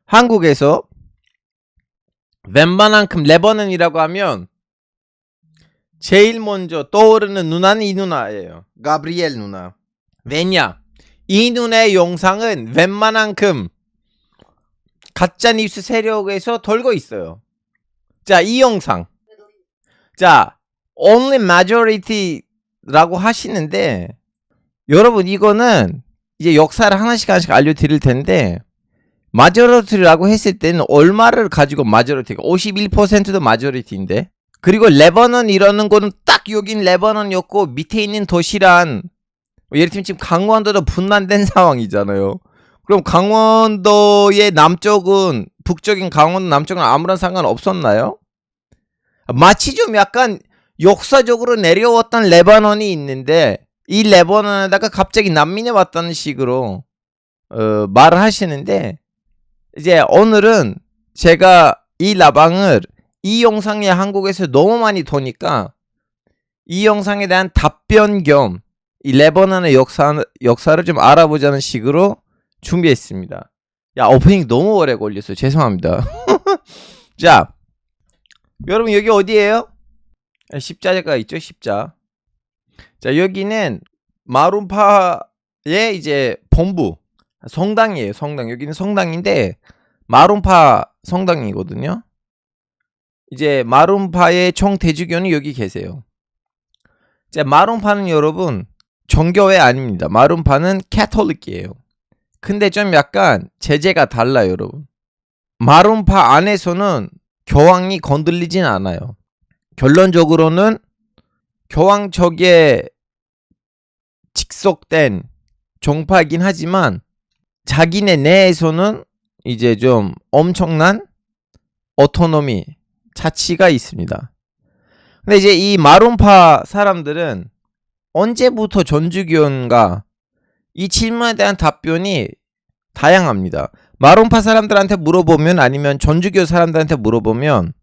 한국에서 웬만한큼 레버넌이라고 하면 제일 먼저 떠오르는 누나는 이 누나예요. 가브리엘 누나. 왜냐? 이 누나의 영상은 웬만한큼 가짜뉴스 세력에서 돌고 있어요. 자, 이 영상. 자, only majority라고 하시는데 여러분 이거는 이제 역사를 하나씩 알려드릴 텐데 마저리티라고 했을 때는 얼마를 가지고 마저리티가 51%도 마저리티인데 그리고 레버넌 이러는 거는 딱 여긴 레버넌이었고 밑에 있는 도시란 예를 들면 지금 강원도도 분란된 상황이잖아요. 그럼 강원도의 남쪽은 북쪽인 강원도 남쪽은 아무런 상관 없었나요? 마치 좀 약간 역사적으로 내려왔던 레바논이 있는데 이 레바논에다가 갑자기 난민이 왔다는 식으로 말을 하시는데 이제 오늘은 제가 이 라방을 이 영상에 한국에서 너무 많이 도니까 이 영상에 대한 답변 겸 이 레바논의 역사를 좀 알아보자는 식으로 준비했습니다. 야, 오프닝 너무 오래 걸렸어요. 죄송합니다. 자, 여러분 여기 어디예요? 십자가 있죠, 십자. 자, 여기는 마룬파의 이제 본부 성당이에요. 성당. 여기는 성당인데 마룬파 성당이거든요. 이제 마룬파의 총 대주교는 여기 계세요. 자, 마룬파는 여러분 정교회 아닙니다. 마룬파는 캐톨릭이에요. 근데 좀 약간 제재가 달라요, 여러분. 마룬파 안에서는 교황이 건들리진 않아요. 결론적으로는 교황 쪽에 직속된 종파이긴 하지만 자기네 내에서는 이제 좀 엄청난 오토노미, 자치가 있습니다. 근데 이제 이 마룬파 사람들은 언제부터 전주교인가 이 질문에 대한 답변이 다양합니다. 마룬파 사람들한테 물어보면 아니면 전주교 사람들한테 물어보면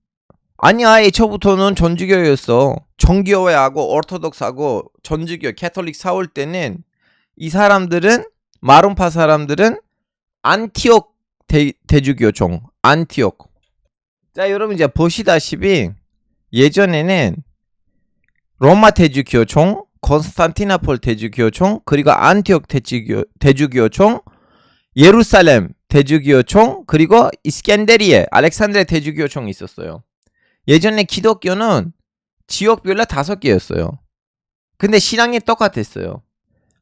아니야, 애초부터는 전주교였어. 정교회하고 오르토독스하고 전주교 캐톨릭 싸울 때는 이 사람들은 마룬파 사람들은 안티옥 대주교종 안티옥. 자, 여러분 이제 보시다시피 예전에는 로마 대주교총, 콘스탄티나폴 대주교총, 그리고 안티옥 대주교총, 예루살렘 대주교총, 그리고 이스켄데리에 알렉산드리아 대주교총이 있었어요. 예전에 기독교는 지역별로 5개였어요. 근데 신앙이 똑같았어요.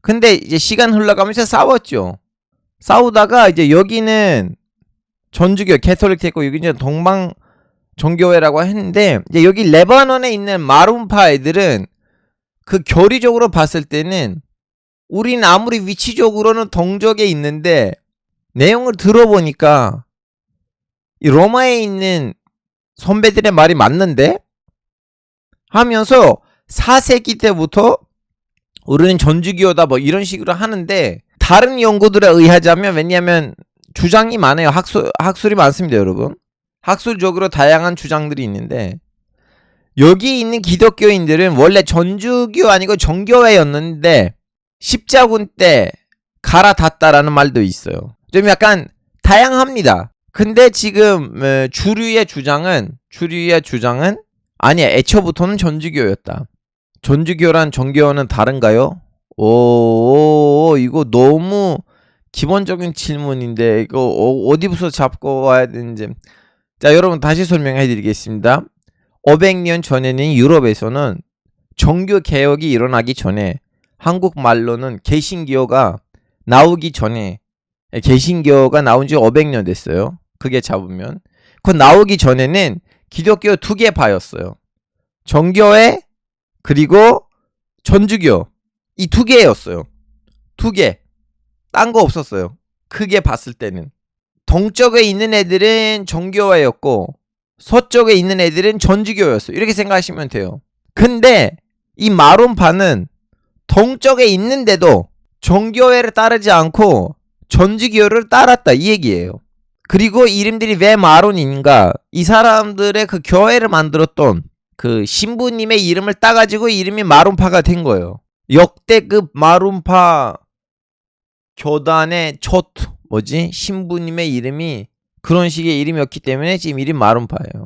근데 이제 시간 흘러가면서 싸웠죠. 싸우다가 이제 여기는 전주교 캐톨릭 됐고 여기는 동방 정교회라고 했는데 이제 여기 레바논에 있는 마룬파 애들은 그 교리적으로 봤을 때는 우린 아무리 위치적으로는 동쪽에 있는데 내용을 들어보니까 이 로마에 있는 선배들의 말이 맞는데 하면서 4세기 때부터 우리는 전주교다 뭐 이런 식으로 하는데 다른 연구들에 의하자면 왜냐하면 주장이 많아요. 학술이 많습니다, 여러분. 학술적으로 다양한 주장들이 있는데 여기 있는 기독교인들은 원래 전주교 아니고 정교회였는데 십자군 때 갈아탔다라는 말도 있어요. 좀 약간 다양합니다. 근데 지금 주류의 주장은 아니야, 애초부터는 전주교였다. 전주교란 정교회는 다른가요? 오, 이거 너무 기본적인 질문인데 이거 어디부터 잡고 와야 되는지. 자, 여러분 다시 설명해 드리겠습니다. 500년 전에는 유럽에서는 정교 개혁이 일어나기 전에 한국말로는 개신교가 나오기 전에 개신교가 나온 지 500년 됐어요. 그게 잡으면 그 나오기 전에는 기독교 2개 파였어요. 정교회 그리고 전주교 이 2개였어요. 2개. 딴 거 없었어요. 크게 봤을 때는. 동쪽에 있는 애들은 정교회였고 서쪽에 있는 애들은 전주교였어요. 이렇게 생각하시면 돼요. 근데 이 마룬파는 동쪽에 있는데도 정교회를 따르지 않고 전주교를 따랐다 이 얘기예요. 그리고 이름들이 왜 마룬인가? 이 사람들의 그 교회를 만들었던 그 신부님의 이름을 따가지고 이름이 마룬파가 된 거예요. 역대급 마룬파 교단의 첫 신부님의 이름이 그런 식의 이름이었기 때문에 지금 이름 마룬파예요.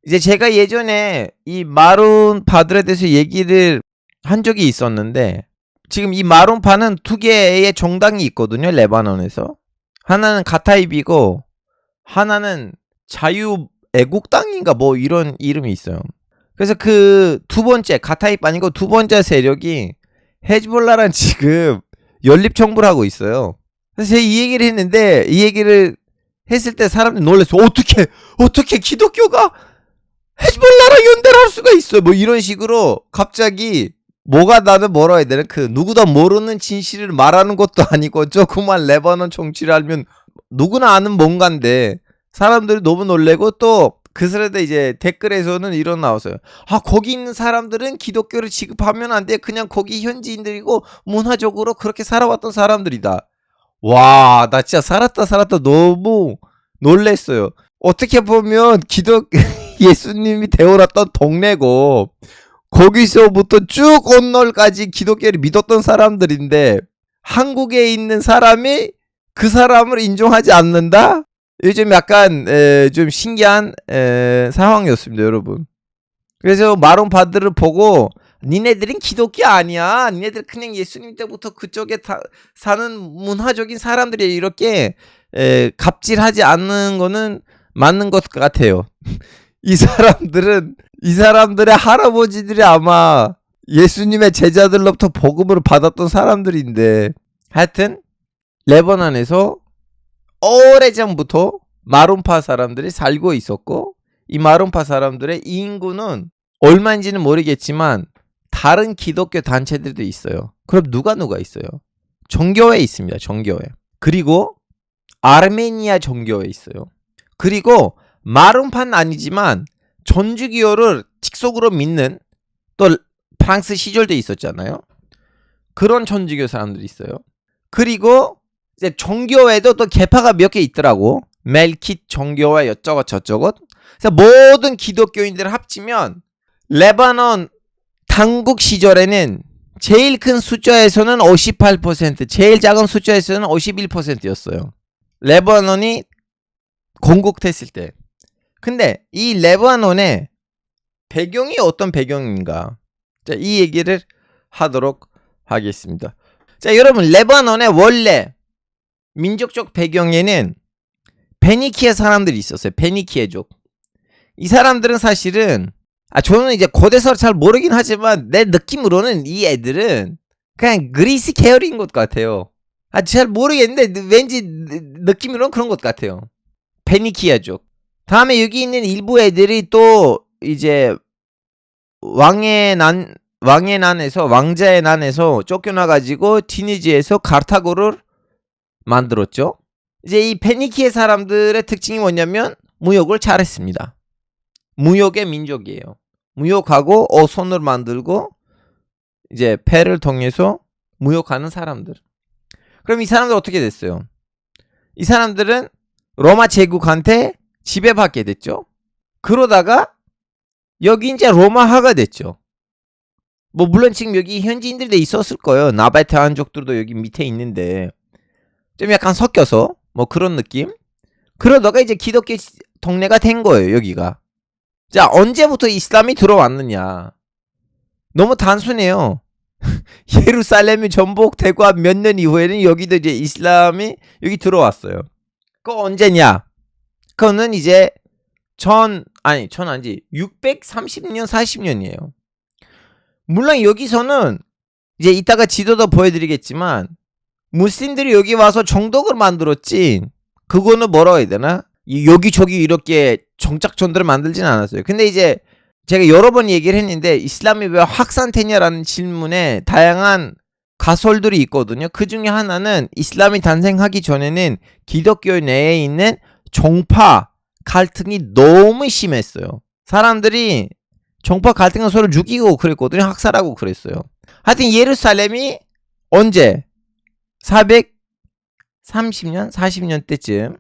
이제 제가 예전에 이 마룬파들에 대해서 얘기를 한 적이 있었는데, 지금 이 마룬파는 두 개의 정당이 있거든요, 레바논에서. 하나는 가타입이고 하나는 자유애국당인가 뭐 이런 이름이 있어요. 그래서 그 두 번째, 가타입 아니고 두 번째 세력이 헤즈볼라랑 지금 연립정부를 하고 있어요. 그래서 제가 이 얘기를 했는데, 이 얘기를 했을 때 사람들이 놀랐어. 어떻게 기독교가 헤즈볼라랑 연대를 할 수가 있어? 뭐 이런 식으로 갑자기 뭐가 나는 뭐라 해야 되나? 그 누구도 모르는 진실을 말하는 것도 아니고 조그만 레바논 정치를 알면 누구나 아는 뭔가인데 사람들이 너무 놀래고, 또 그 사람들 이제 댓글에서는 이런 나왔어요. 아, 거기 있는 사람들은 기독교를 지급하면 안 돼. 그냥 거기 현지인들이고 문화적으로 그렇게 살아왔던 사람들이다. 와, 나 진짜 살았다 너무 놀랬어요. 어떻게 보면 예수님이 태어났던 동네고 거기서부터 쭉 온널까지 기독교를 믿었던 사람들인데 한국에 있는 사람이 그 사람을 인정하지 않는다? 요즘 약간 좀 신기한 상황이었습니다, 여러분. 그래서 마론파들을 보고 니네들은 기독교 아니야. 니네들 그냥 예수님 때부터 그쪽에 사는 문화적인 사람들이 이렇게 갑질하지 않는 거는 맞는 것 같아요. 이 사람들의 할아버지들이 아마 예수님의 제자들로부터 복음을 받았던 사람들인데, 하여튼 레바논에서 오래전부터 마론파 사람들이 살고 있었고, 이 마론파 사람들의 인구는 얼마인지는 모르겠지만 다른 기독교 단체들도 있어요. 그럼 누가 있어요? 정교회 있습니다. 정교회. 그리고 아르메니아 정교회 있어요. 그리고 마론파는 아니지만 전주기호를 직속으로 믿는, 또 프랑스 시절도 있었잖아요. 그런 전주교 사람들이 있어요. 그리고 이제 정교회도 또 계파가 몇 개 있더라고. 멜킷 정교회 여쩌고 저쩌고. 그래서 모든 기독교인들을 합치면 레바논 당국 시절에는 제일 큰 숫자에서는 58%, 제일 작은 숫자에서는 51%였어요. 레바논이 건국됐을 때. 근데 이 레바논의 배경이 어떤 배경인가? 자, 이 얘기를 하도록 하겠습니다. 자, 여러분, 레바논의 원래 민족적 배경에는 베니키아 사람들이 있었어요. 베니키아족. 이 사람들은 사실은, 저는 이제 고대서를 잘 모르긴 하지만 내 느낌으로는 이 애들은 그냥 그리스 계열인 것 같아요. 잘 모르겠는데 왠지 느낌으로는 그런 것 같아요. 베니키아족. 다음에 여기 있는 일부 애들이 또 이제 왕자의 난에서 쫓겨나가지고 티니지에서 카르타고를 만들었죠. 이제 이 페니키아 사람들의 특징이 뭐냐면 무역을 잘했습니다. 무역의 민족이에요. 무역하고 어선을 만들고 이제 배를 통해서 무역하는 사람들. 그럼 이 사람들 어떻게 됐어요? 이 사람들은 로마 제국한테 지배받게 됐죠. 그러다가 여기 이제 로마화가 됐죠. 뭐 물론 지금 여기 현지인들도 있었을 거예요. 나바테 한족들도 여기 밑에 있는데 좀 약간 섞여서 뭐 그런 느낌. 그러다가 이제 기독교 동네가 된 거예요, 여기가. 자, 언제부터 이슬람이 들어왔느냐? 너무 단순해요. 예루살렘이 전복되고 한 몇 년 이후에는 여기도 이제 이슬람이 여기 들어왔어요. 그거 언제냐? 그거는 이제 630년, 40년이에요. 물론 여기서는 이제 이따가 지도도 보여드리겠지만 무슬림들이 여기 와서 정독을 만들었지, 그거는 뭐라고 해야 되나? 여기저기 이렇게 정착촌들을 만들진 않았어요. 근데 이제 제가 여러 번 얘기를 했는데 이슬람이 왜 확산되냐라는 질문에 다양한 가설들이 있거든요. 그 중에 하나는 이슬람이 탄생하기 전에는 기독교 내에 있는 종파 갈등이 너무 심했어요. 사람들이 종파 갈등을 서로 죽이고 그랬거든요. 학살하고 그랬어요. 하여튼 예루살렘이 언제? 430년? 40년 때쯤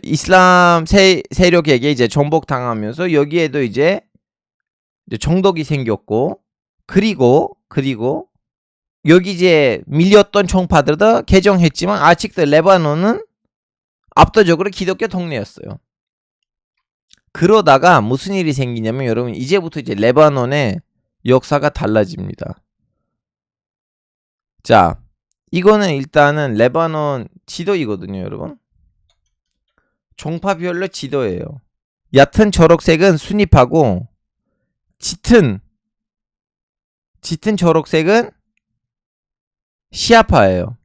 이슬람 세력에게 이제 정복당하면서 여기에도 이제 정독이 생겼고, 그리고 여기 이제 밀렸던 종파들도 개종했지만 아직도 레바논은 압도적으로 기독교 동네였어요. 그러다가 무슨 일이 생기냐면 여러분 이제부터 이제 레바논의 역사가 달라집니다. 자, 이거는 일단은 레바논 지도이거든요, 여러분. 종파별로 지도예요. 얕은 초록색은 순위파고 짙은 초록색은 시아파예요.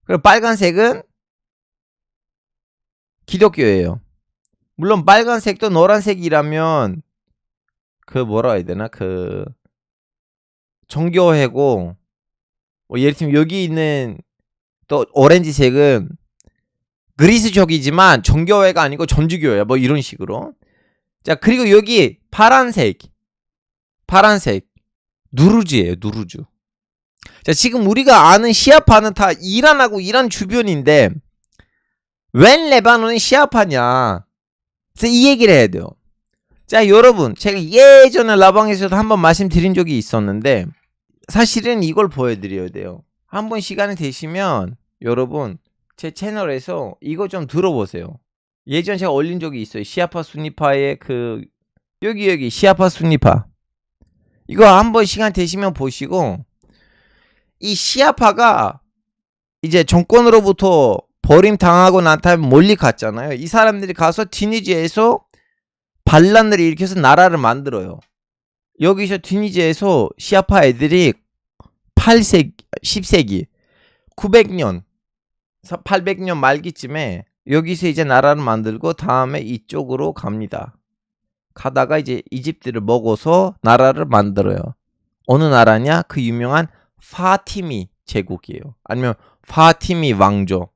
그리고 빨간색은 기독교예요. 물론 빨간색도 노란색이라면 그 뭐라 해야 되나 그 정교회고 예를 들면 여기 있는 또 오렌지색은 그리스족이지만 정교회가 아니고 전주교회야 뭐 이런 식으로. 자 그리고 여기 파란색 누르즈예요. 누르즈. 자 지금 우리가 아는 시아파는 다 이란하고 이란 주변인데 웬 레바논이 시아파냐. 그래서 이 얘기를 해야 돼요. 자 여러분 제가 예전에 라방에서도 한번 말씀드린 적이 있었는데 사실은 이걸 보여드려야 돼요. 한번 시간이 되시면 여러분 제 채널에서 이거 좀 들어보세요. 예전 제가 올린 적이 있어요. 시아파 순니파의 그 여기 시아파 순니파 이거 한번 시간 되시면 보시고 이 시아파가 이제 정권으로부터 버림당하고 난 다음에 멀리 갔잖아요. 이 사람들이 가서 튀니지에서 반란을 일으켜서 나라를 만들어요. 여기서 튀니지에서 시아파 애들이 10세기 900년 800년 말기쯤에 여기서 이제 나라를 만들고 다음에 이쪽으로 갑니다. 가다가 이제 이집트를 먹어서 나라를 만들어요. 어느 나라냐? 그 유명한 파티미 제국이에요. 아니면 파티미 왕조.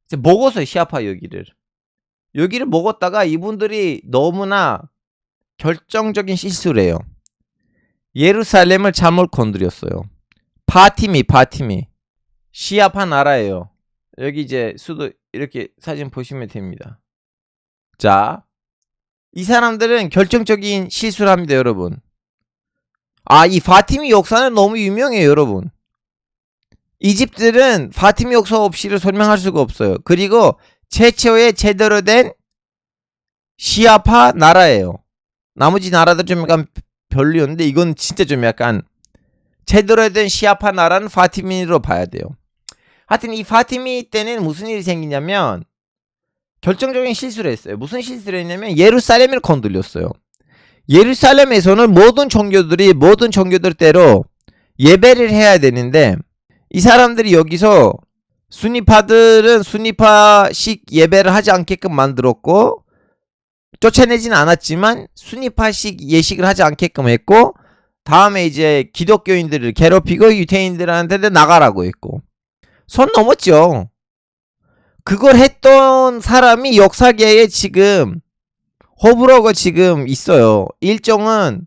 이제 먹었어요. 시아파 여기를 먹었다가 이분들이 너무나 결정적인 실수를 해요. 예루살렘을 잘못 건드렸어요. 파티미 시아파 나라예요. 여기 이제 수도 이렇게 사진 보시면 됩니다. 자, 이 사람들은 결정적인 실수를 합니다, 여러분. 이 파티미 역사는 너무 유명해요, 여러분. 이집트는 파티미 역사 없이를 설명할 수가 없어요. 그리고 최초의 제대로 된 시아파 나라예요. 나머지 나라들 좀 약간 별로였는데 이건 진짜 좀 약간 제대로 된 시아파 나라는 파티미로 봐야 돼요. 하여튼 이 파티미 때는 무슨 일이 생기냐면 결정적인 실수를 했어요. 무슨 실수를 했냐면 예루살렘을 건드렸어요. 예루살렘에서는 모든 종교들대로 예배를 해야 되는데 이 사람들이 여기서 순위파들은 순위파식 예배를 하지 않게끔 만들었고 쫓아내지는 않았지만 순위파식 예식을 하지 않게끔 했고 다음에 이제 기독교인들을 괴롭히고 유태인들한테도 나가라고 했고 선 넘었죠. 그걸 했던 사람이 역사계에 지금 호불호가 지금 있어요. 일정은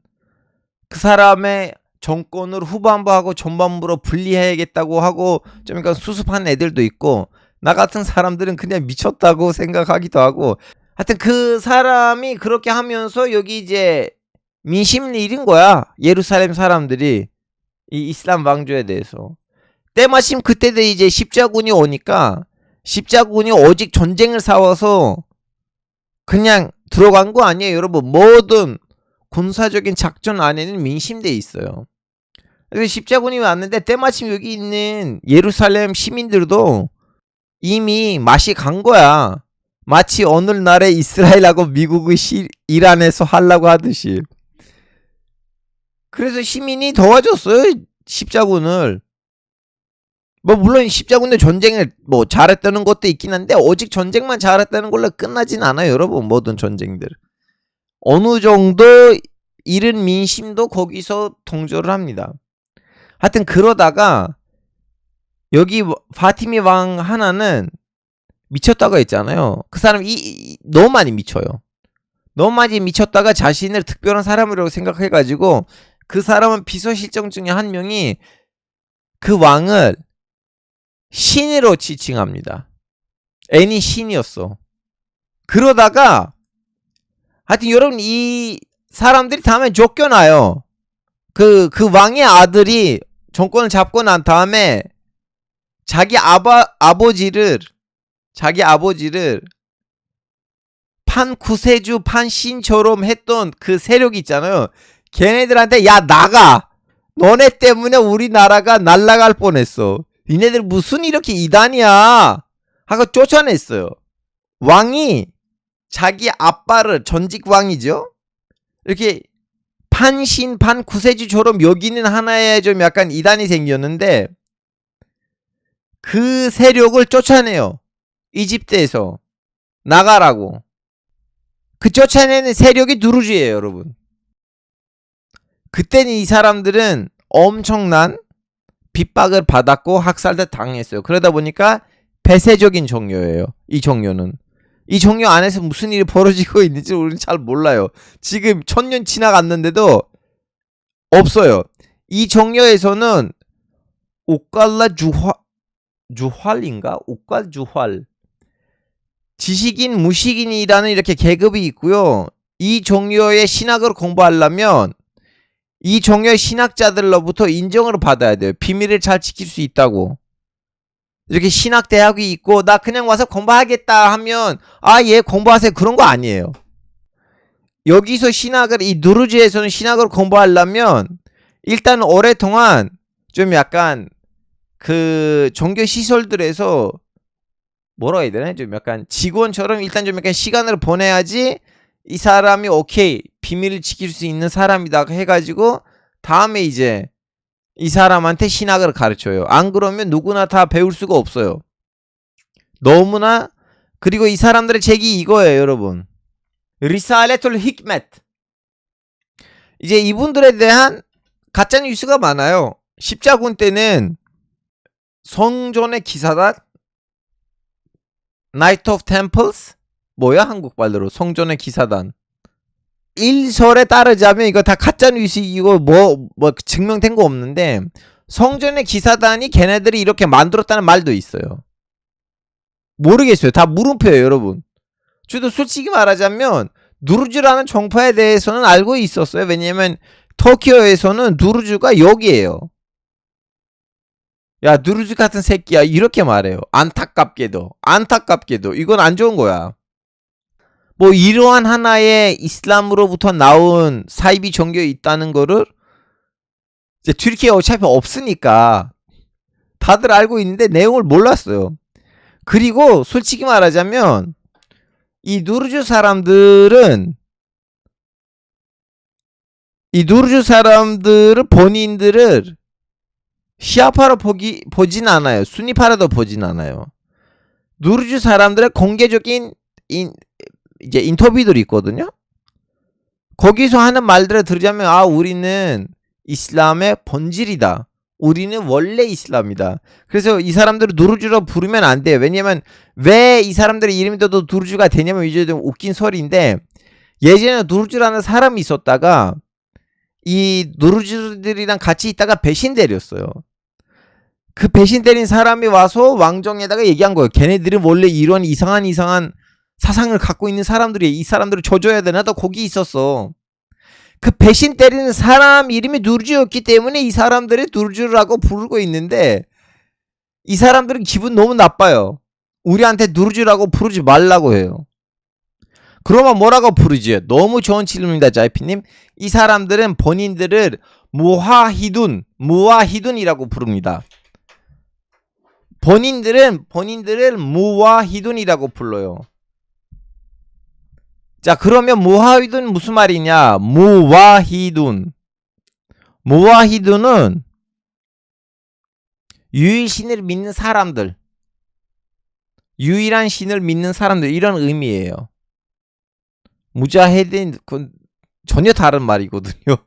그 사람의 정권을 후반부하고 전반부로 분리해야겠다고 하고 좀 약간 수습한 애들도 있고 나 같은 사람들은 그냥 미쳤다고 생각하기도 하고 하여튼 그 사람이 그렇게 하면서 여기 이제 민심을 잃은 거야. 예루살렘 사람들이 이 이슬람 왕조에 대해서. 때마침 그때도 이제 십자군이 오니까 십자군이 오직 전쟁을 싸워서 그냥 들어간 거 아니에요, 여러분. 모든 군사적인 작전 안에는 민심돼 있어요. 그래서 십자군이 왔는데 때마침 여기 있는 예루살렘 시민들도 이미 맛이 간 거야. 마치 오늘날의 이스라엘하고 미국의 이란에서 하려고 하듯이. 그래서 시민이 도와줬어요, 십자군을. 뭐 물론 십자군의 전쟁을 뭐 잘했다는 것도 있긴 한데 오직 전쟁만 잘했다는 걸로 끝나진 않아요, 여러분. 모든 전쟁들 어느 정도 잃은 민심도 거기서 동조를 합니다. 하여튼 그러다가 여기 파티미 왕 하나는 미쳤다고 했잖아요. 그 사람이 너무 많이 미쳐요. 너무 많이 미쳤다가 자신을 특별한 사람이라고 생각해가지고 그 사람은 비서실장 중에 한 명이 그 왕을 신으로 지칭합니다. 애니 신이었어. 그러다가 하여튼 여러분 이 사람들이 다음에 쫓겨나요. 그 왕의 아들이 정권을 잡고 난 다음에 자기 아버지를 자기 아버지를 판구세주 판신처럼 했던 그 세력이 있잖아요. 걔네들한테 야 나가. 너네 때문에 우리나라가 날아갈 뻔했어. 니네들 무슨 이렇게 이단이야 하고 쫓아냈어요. 왕이 자기 아빠를 전직 왕이죠. 이렇게 판신 판구세주처럼 여기는 하나의 좀 약간 이단이 생겼는데 그 세력을 쫓아내요. 이집트에서 나가라고. 그 쫓아내는 세력이 누르즈예요, 여러분. 그때는 이 사람들은 엄청난 핍박을 받았고 학살도 당했어요. 그러다 보니까 폐쇄적인 종교예요. 이 종교는. 이 종교 안에서 무슨 일이 벌어지고 있는지 우리는 잘 몰라요. 지금 1000년 지나갔는데도 없어요. 이 종교에서는 오깔라 주활인가? 오깔 주활. 지식인, 무식인이라는 이렇게 계급이 있고요. 이 종교의 신학을 공부하려면 이 종교의 신학자들로부터 인정을 받아야 돼요. 비밀을 잘 지킬 수 있다고. 이렇게 신학대학이 있고 나 그냥 와서 공부하겠다 하면 아, 예, 공부하세요. 그런 거 아니에요. 여기서 신학을, 이 누르즈에서는 신학을 공부하려면 일단 오랫동안 좀 약간 그 종교 시설들에서 뭐라 해야 되나? 좀 약간 직원처럼 일단 좀 약간 시간을 보내야지 이 사람이 오케이, 비밀을 지킬 수 있는 사람이다 해가지고 다음에 이제 이 사람한테 신학을 가르쳐요. 안 그러면 누구나 다 배울 수가 없어요. 너무나. 그리고 이 사람들의 책이 이거예요, 여러분. 리살레툴 히크멧. 이제 이분들에 대한 가짜 뉴스가 많아요. 십자군 때는 성전의 기사단, 나이트 오브 템플스, 뭐야 한국 말대로 성전의 기사단. 일설에 따르자면 이거 다 가짜 뉴스이고 뭐 증명된 거 없는데 성전의 기사단이 걔네들이 이렇게 만들었다는 말도 있어요. 모르겠어요. 다 물음표예요, 여러분. 저도 솔직히 말하자면 누르즈라는 종파에 대해서는 알고 있었어요. 왜냐면 터키어에서는 누르즈가 여기에요. 야, 누르즈 같은 새끼야, 이렇게 말해요. 안타깝게도 이건 안 좋은 거야. 뭐 이러한 하나의 이슬람으로부터 나온 사이비 종교에 있다는 거를 이제 튀르키예 어차피 없으니까 다들 알고 있는데 내용을 몰랐어요. 그리고 솔직히 말하자면 이 누르즈 사람들은 본인들을 시아파로 보진 않아요. 수니파라도 보진 않아요. 누르즈 사람들의 공개적인 이제 인터뷰들이 있거든요. 거기서 하는 말들을 들으자면 아, 우리는 이슬람의 본질이다. 우리는 원래 이슬람이다. 그래서 이 사람들을 누르즈로 부르면 안 돼요. 왜냐면 왜 이 사람들의 이름이 또 누르즈가 되냐면 이제 좀 웃긴 설인데 예전에 누르즈라는 사람이 있었다가 이 누르즈들이랑 같이 있다가 배신 때렸어요. 그 배신 때린 사람이 와서 왕정에다가 얘기한 거예요. 걔네들은 원래 이런 이상한 사상을 갖고 있는 사람들이, 이 사람들을 조져야 되나? 너 거기 있었어. 그 배신 때리는 사람 이름이 누르즈였기 때문에 이 사람들이 누르즈라고 부르고 있는데 이 사람들은 기분 너무 나빠요. 우리한테 누르즈라고 부르지 말라고 해요. 그러면 뭐라고 부르지? 너무 좋은 질문입니다, 자이피님. 이 사람들은 본인들을 무와히둔이라고 부릅니다. 본인들을 무와히둔이라고 불러요. 자, 그러면 무와히둔 무슨 말이냐? 무와히둔은 유일신을 믿는 사람들, 유일한 신을 믿는 사람들, 이런 의미예요. 무자헤딘 그건 전혀 다른 말이거든요.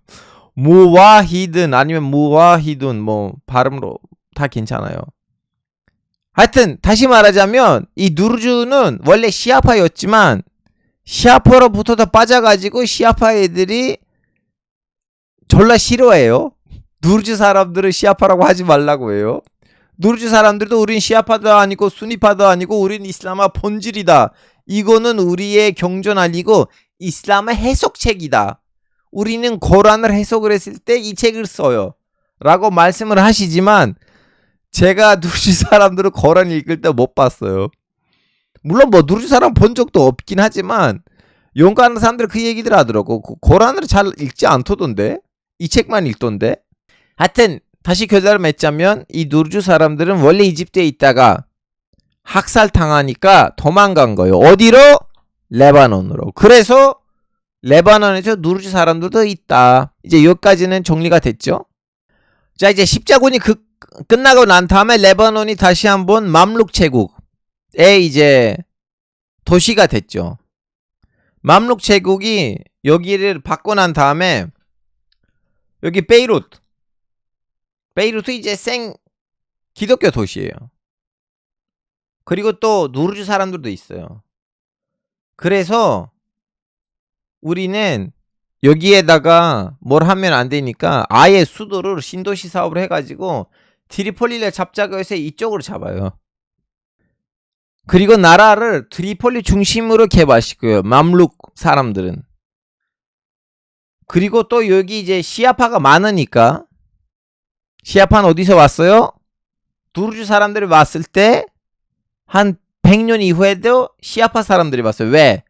무와히든 아니면 무와히둔 뭐 발음으로 다 괜찮아요. 하여튼 다시 말하자면 이 누르즈는 원래 시아파였지만 시아파로부터 더 빠져가지고 시아파 애들이 졸라 싫어해요. 누르즈 사람들은 시아파라고 하지 말라고 해요. 누르즈 사람들도 우린 시아파도 아니고 수니파도 아니고 우린 이슬람의 본질이다. 이거는 우리의 경전 아니고 이슬람의 해석책이다. 우리는 코란을 해석을 했을 때 이 책을 써요. 라고 말씀을 하시지만 제가 누르즈 사람들을 코란 읽을 때 못 봤어요. 물론 뭐 누르주 사람 본 적도 없긴 하지만 연구하는 사람들 그 얘기들 하더라고. 고란을 잘 읽지 않던데. 이 책만 읽던데. 하여튼 다시 교사를 맺자면 이 누르주 사람들은 원래 이집트에 있다가 학살당하니까 도망간 거예요. 어디로? 레바논으로. 그래서 레바논에서 누르주 사람들도 있다. 이제 여기까지는 정리가 됐죠. 자, 이제 십자군이 끝나고 난 다음에 레바논이 다시 한번 맘룩 제국의 이제 도시가 됐죠. 맘룩 제국이 여기를 받고 난 다음에 여기 베이루트 이제 생 기독교 도시예요. 그리고 또 누르주 사람들도 있어요. 그래서 우리는 여기에다가 뭘 하면 안 되니까 아예 수도를 신도시 사업을 해가지고 트리폴리를 잡자고 해서 이쪽으로 잡아요. 그리고 나라를 트리폴리 중심으로 개발시켜요. 맘룩 사람들은. 그리고 또 여기 이제 시아파가 많으니까 시아파는 어디서 왔어요? 누르주 사람들이 왔을 때 한 100년 이후에도 시아파 사람들이 왔어요. 왜?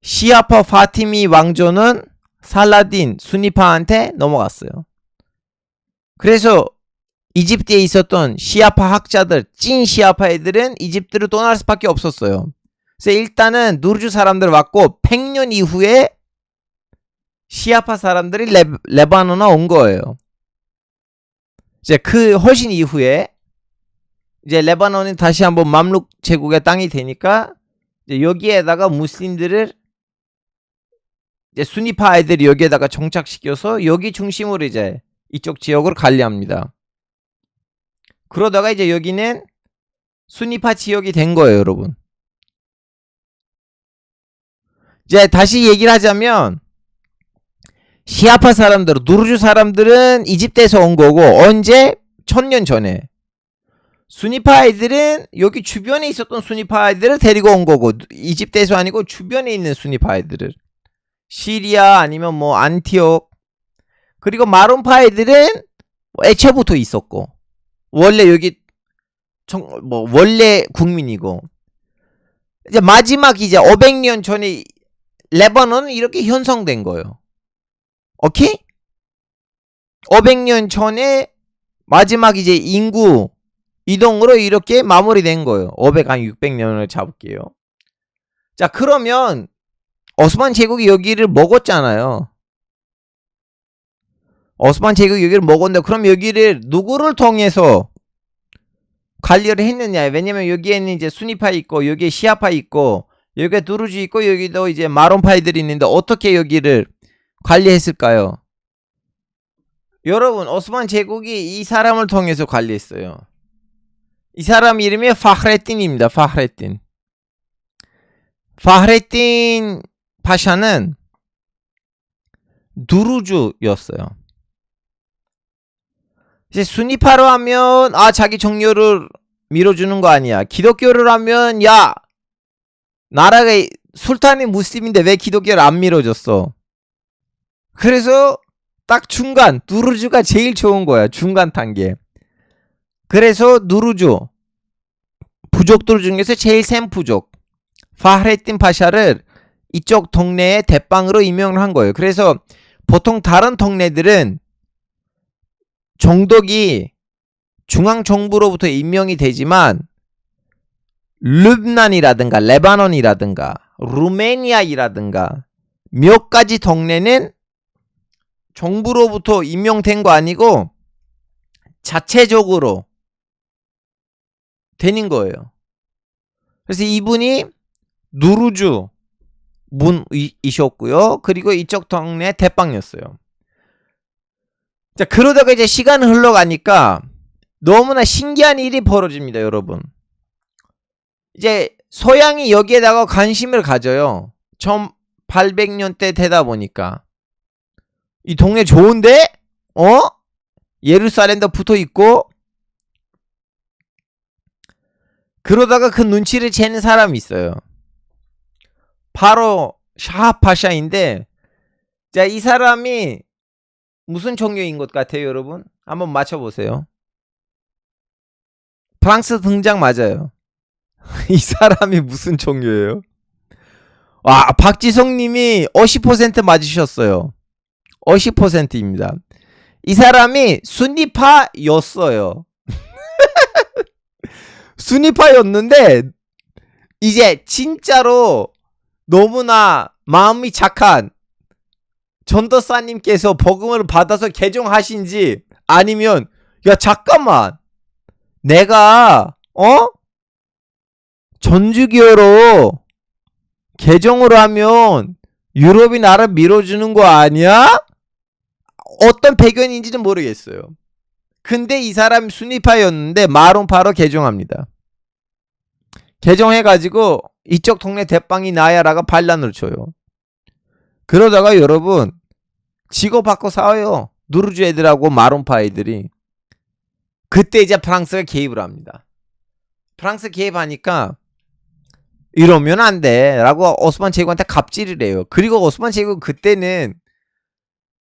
시아파 파티미 왕조는 살라딘 수니파한테 넘어갔어요. 그래서 이집트에 있었던 시아파 학자들, 찐 시아파 애들은 이집트를 떠날 수밖에 없었어요. 그래서 일단은 누르주 사람들 왔고 100년 이후에 시아파 사람들이 레바논에 온 거예요. 이제 그 훨씬 이후에 이제 레바논이 다시 한번 맘룩 제국의 땅이 되니까 이제 여기에다가 무슬림들을 이제 수니파 애들이 여기에다가 정착시켜서 여기 중심으로 이제 이쪽 지역을 관리합니다. 그러다가 이제 여기는 수니파 지역이 된 거예요, 여러분. 이제 다시 얘기를 하자면 시아파 사람들, 누르주 사람들은 이집트에서 온 거고 언제? 1000년 전에. 수니파 애들은 여기 주변에 있었던 수니파 애들을 데리고 온 거고 이집트에서 아니고 주변에 있는 수니파 애들을 시리아 아니면 뭐 안티옥 그리고 마론파 애들은 애초부터 있었고 원래 여기 뭐 원래 국민이고 이제 마지막 이제 500년 전에 레바논은 이렇게 형성된 거예요. 오케이? 500년 전에 마지막 이제 인구 이동으로 이렇게 마무리된 거예요. 500, 한 600년을 잡을게요. 자, 그러면 오스만 제국이 여기를 먹었잖아요. 오스만 제국이 여기를 먹었는데 그럼 여기를 누구를 통해서 관리를 했느냐? 왜냐면 여기에는 이제 수니파 있고 여기에 시아파 있고 여기에 두루지 있고 여기도 이제 마론파이들이 있는데 어떻게 여기를 관리했을까요? 여러분, 오스만 제국이 이 사람을 통해서 관리했어요. 이 사람 이름이 파흐레틴입니다. 파흐레틴 파샤는 누르주였어요. 이제 수니파로 하면 자기 종교를 밀어주는 거 아니야. 기독교를 하면 야 나라가 술탄이 무슬림인데 왜 기독교를 안 밀어줬어? 그래서 딱 중간 누르주가 제일 좋은 거야. 중간 단계. 그래서 누르주 부족들 중에서 제일 센 부족 파흐레틴 파샤를 이쪽 동네의 대빵으로 임명을 한 거예요. 그래서 보통 다른 동네들은 정독이 중앙정부로부터 임명이 되지만 르브난이라든가 레바논이라든가 루메니아이라든가 몇 가지 동네는 정부로부터 임명된 거 아니고 자체적으로 되는 거예요. 그래서 이분이 누르주 문이셨고요. 그리고 이쪽 동네 대빵이었어요. 자, 그러다가 이제 시간이 흘러가니까 너무나 신기한 일이 벌어집니다, 여러분. 이제 서양이 여기에다가 관심을 가져요. 1800년대 되다 보니까 이 동네 좋은데? 예루살렘도 붙어 있고 그러다가 그 눈치를 채는 사람이 있어요. 바로 샤하파샤인데 자, 이 사람이 무슨 종교인 것 같아요, 여러분? 한번 맞춰보세요. 프랑스 등장 맞아요. 이 사람이 무슨 종교예요? 와, 박지성님이 50% 맞으셨어요. 50%입니다. 이 사람이 순위파였어요. 순위파였는데 이제 진짜로 너무나 마음이 착한 전도사님께서 복음을 받아서 개종하신지 아니면 야 잠깐만 내가 전주교로 개종을 하면 유럽이 나를 밀어주는 거 아니야? 어떤 배경인지는 모르겠어요. 근데 이 사람이 순위파였는데 마론파로 개종합니다. 개종해가지고 이쪽 동네 대빵이 나야라가 반란을 쳐요. 그러다가 여러분 직업받고 싸워요. 누르주 애들하고 마론파 애들이. 그때 이제 프랑스가 개입을 합니다. 프랑스 개입하니까 이러면 안 돼 라고 오스만 제국한테 갑질을 해요. 그리고 오스만 제국 그때는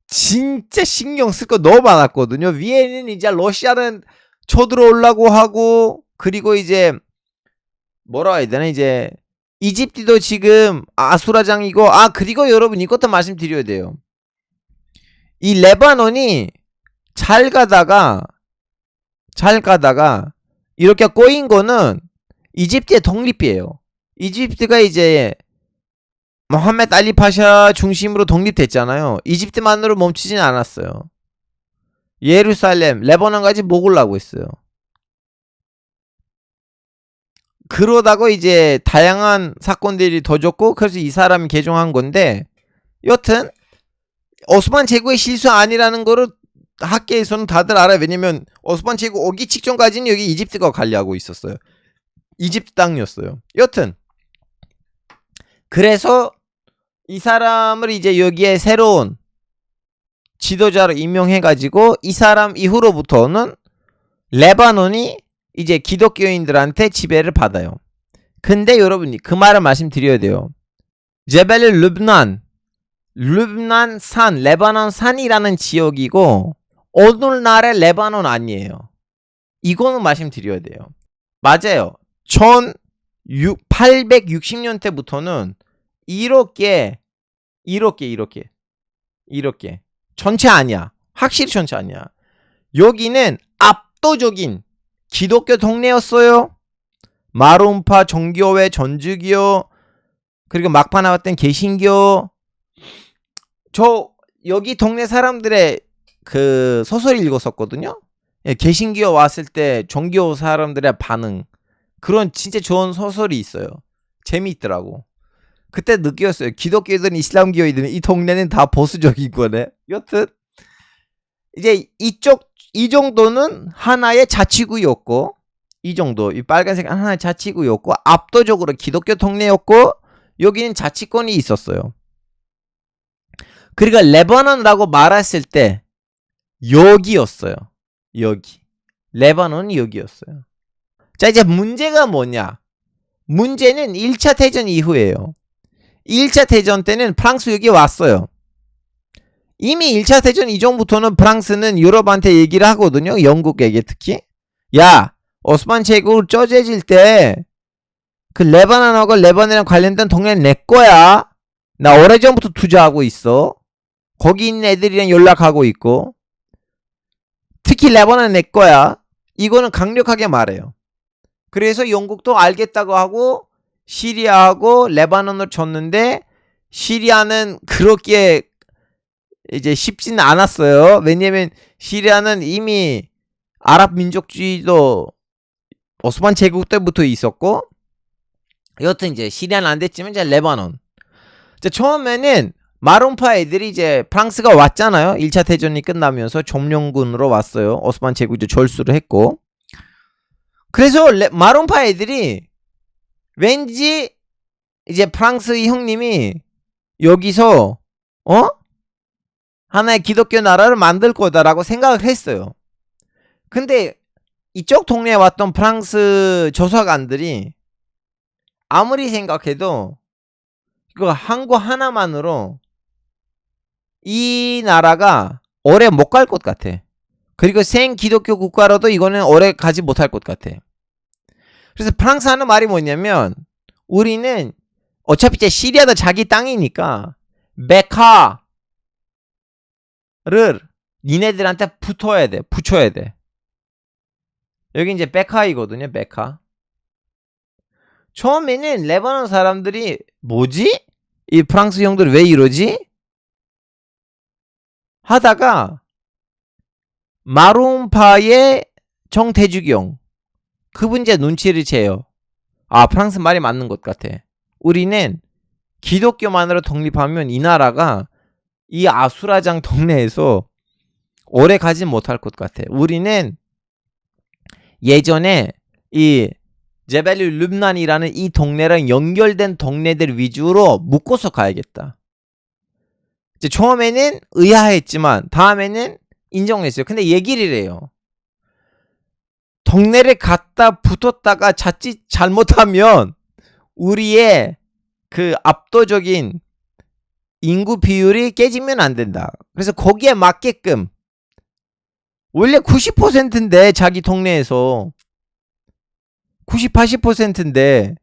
진짜 신경 쓸 거 너무 많았거든요. 위에는 이제 러시아는 쳐들어오려고 하고, 그리고 이제 뭐라 해야 되나, 이제 이집트도 지금 아수라장이고, 그리고 여러분 이것도 말씀드려야 돼요. 이 레바논이 잘 가다가 이렇게 꼬인 거는 이집트의 독립이에요. 이집트가 이제 모함메드 알리 파샤 중심으로 독립됐잖아요. 이집트만으로 멈추진 않았어요. 예루살렘, 레바논까지 먹으려고 했어요. 그러다가 이제 다양한 사건들이 터졌고, 그래서 이 사람이 개종한 건데, 여튼 오스만 제국의 실수 아니라는 거를 학계에서는 다들 알아요. 왜냐면 오스만 제국 오기 직전까지는 여기 이집트가 관리하고 있었어요. 이집트 땅이었어요. 여튼 그래서 이 사람을 이제 여기에 새로운 지도자로 임명해가지고 이 사람 이후로부터는 레바논이 이제 기독교인들한테 지배를 받아요. 근데 여러분이 그 말을 말씀드려야 돼요. 제벨 르브난 산, 레바논 산이라는 지역이고 오늘날의 레바논 아니에요. 이거는 말씀드려야 돼요. 맞아요. 1860년대부터는 이렇게 전체 아니야. 확실히 전체 아니야. 여기는 압도적인 기독교 동네였어요. 마론파, 정교회, 전주교, 그리고 막판 나왔던 개신교. 저 여기 동네 사람들의 그 소설 읽었었거든요. 예, 개신교 왔을 때 종교 사람들의 반응, 그런 진짜 좋은 소설이 있어요. 재미있더라고. 그때 느꼈어요. 기독교이든 이슬람교이든 이 동네는 다 보수적인 거네. 여튼 이제 이 정도는 하나의 자치구였고, 이 정도 이 빨간색 하나의 자치구였고 압도적으로 기독교 동네였고, 여기는 자치권이 있었어요. 그러니까 레바논이라고 말했을 때 여기였어요. 여기 레바논이 여기였어요. 자, 이제 문제가 뭐냐? 문제는 1차 대전 이후에요. 1차 대전 때는 프랑스 여기 왔어요. 이미 1차 대전 이전부터는 프랑스는 유럽한테 얘기를 하거든요. 영국에게 특히. 야, 오스만 제국 쪼개질 때 그 레바논하고 레바논이랑 관련된 동네는 내 거야. 나 오래전부터 투자하고 있어. 거기 있는 애들이랑 연락하고 있고. 특히 레바논은 내 거야. 이거는 강력하게 말해요. 그래서 영국도 알겠다고 하고 시리아하고 레바논을 줬는데, 시리아는 그렇게 이제 쉽지는 않았어요. 왜냐면 시리아는 이미 아랍 민족주의도 오스만 제국 때부터 있었고, 여튼 이제 시리아는 안 됐지만 이제 레바논. 이제 처음에는 마론파 애들이 이제 프랑스가 왔잖아요. 1차 대전이 끝나면서 점령군으로 왔어요. 오스만 제국 이제 절수를 했고. 그래서 마론파 애들이 왠지 이제 프랑스 형님이 여기서 하나의 기독교 나라를 만들 거다라고 생각을 했어요. 근데 이쪽 동네에 왔던 프랑스 조사관들이 아무리 생각해도 이거 항구 하나만으로 이 나라가 오래 못 갈 것 같아. 그리고 생 기독교 국가로도 이거는 오래 가지 못할 것 같아. 그래서 프랑스 하는 말이 뭐냐면 우리는 어차피 이제 시리아도 자기 땅이니까 메카를 니네들한테 붙어야 돼. 붙여야 돼. 여기 이제 메카이거든요. 메카. 처음에는 레바논 사람들이 뭐지? 이 프랑스 형들 왜 이러지? 하다가 마룸파의 정대주경 그분 이제 눈치를 채요. 아, 프랑스 말이 맞는 것 같아. 우리는 기독교만으로 독립하면 이 나라가 이 아수라장 동네에서 오래 가지 못할 것 같아. 우리는 예전에 이 제벨리 릅난이라는 이 동네랑 연결된 동네들 위주로 묶어서 가야겠다. 이제 처음에는 의아했지만 다음에는 인정했어요. 근데 얘기를 해요. 동네를 갖다 붙었다가 자칫 잘못하면 우리의 그 압도적인 인구 비율이 깨지면 안 된다. 그래서 거기에 맞게끔 원래 90%인데 자기 동네에서 90, 80%인데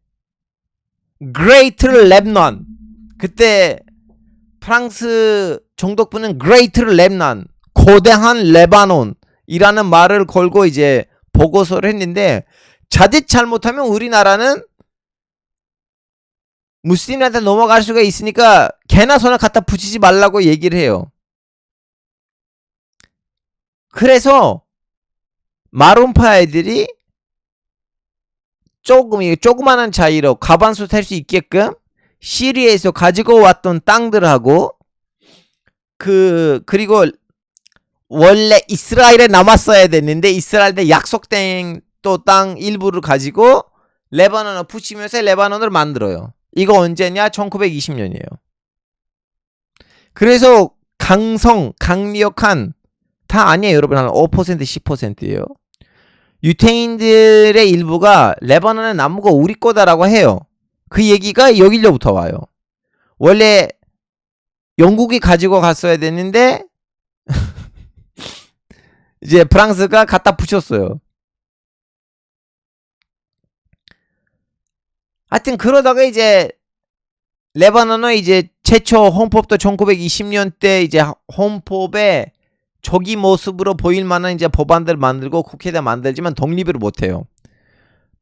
Great Lebanon 그때 프랑스 정독부는 Great Lebanon 거대한 레바논이라는 말을 걸고 이제 보고서를 했는데 자칫 잘못하면 우리나라는 무슬림한테 넘어갈 수가 있으니까 개나 소나 갖다 붙이지 말라고 얘기를 해요. 그래서 마룸파 애들이 조그마한 차이로 가반수 탈 수 있게끔 시리아에서 가지고 왔던 땅들하고 그리고 원래 이스라엘에 남았어야 됐는데 이스라엘에 약속된 또 땅 일부를 가지고 레바논을 붙이면서 레바논을 만들어요. 이거 언제냐? 1920년이에요. 그래서 강력한 다 아니에요 여러분. 한 5% 10%예요. 유태인들의 일부가 레바논의 나무가 우리 거다라고 해요. 그 얘기가 여기로부터 와요. 원래 영국이 가지고 갔어야 되는데 이제 프랑스가 갖다 붙였어요. 하여튼 그러다가 이제 레바논은 이제 최초 헌법도 1920년 때 이제 헌법에 저기 모습으로 보일 만한 이제 법안들 만들고 국회에다 만들지만 독립을 못해요.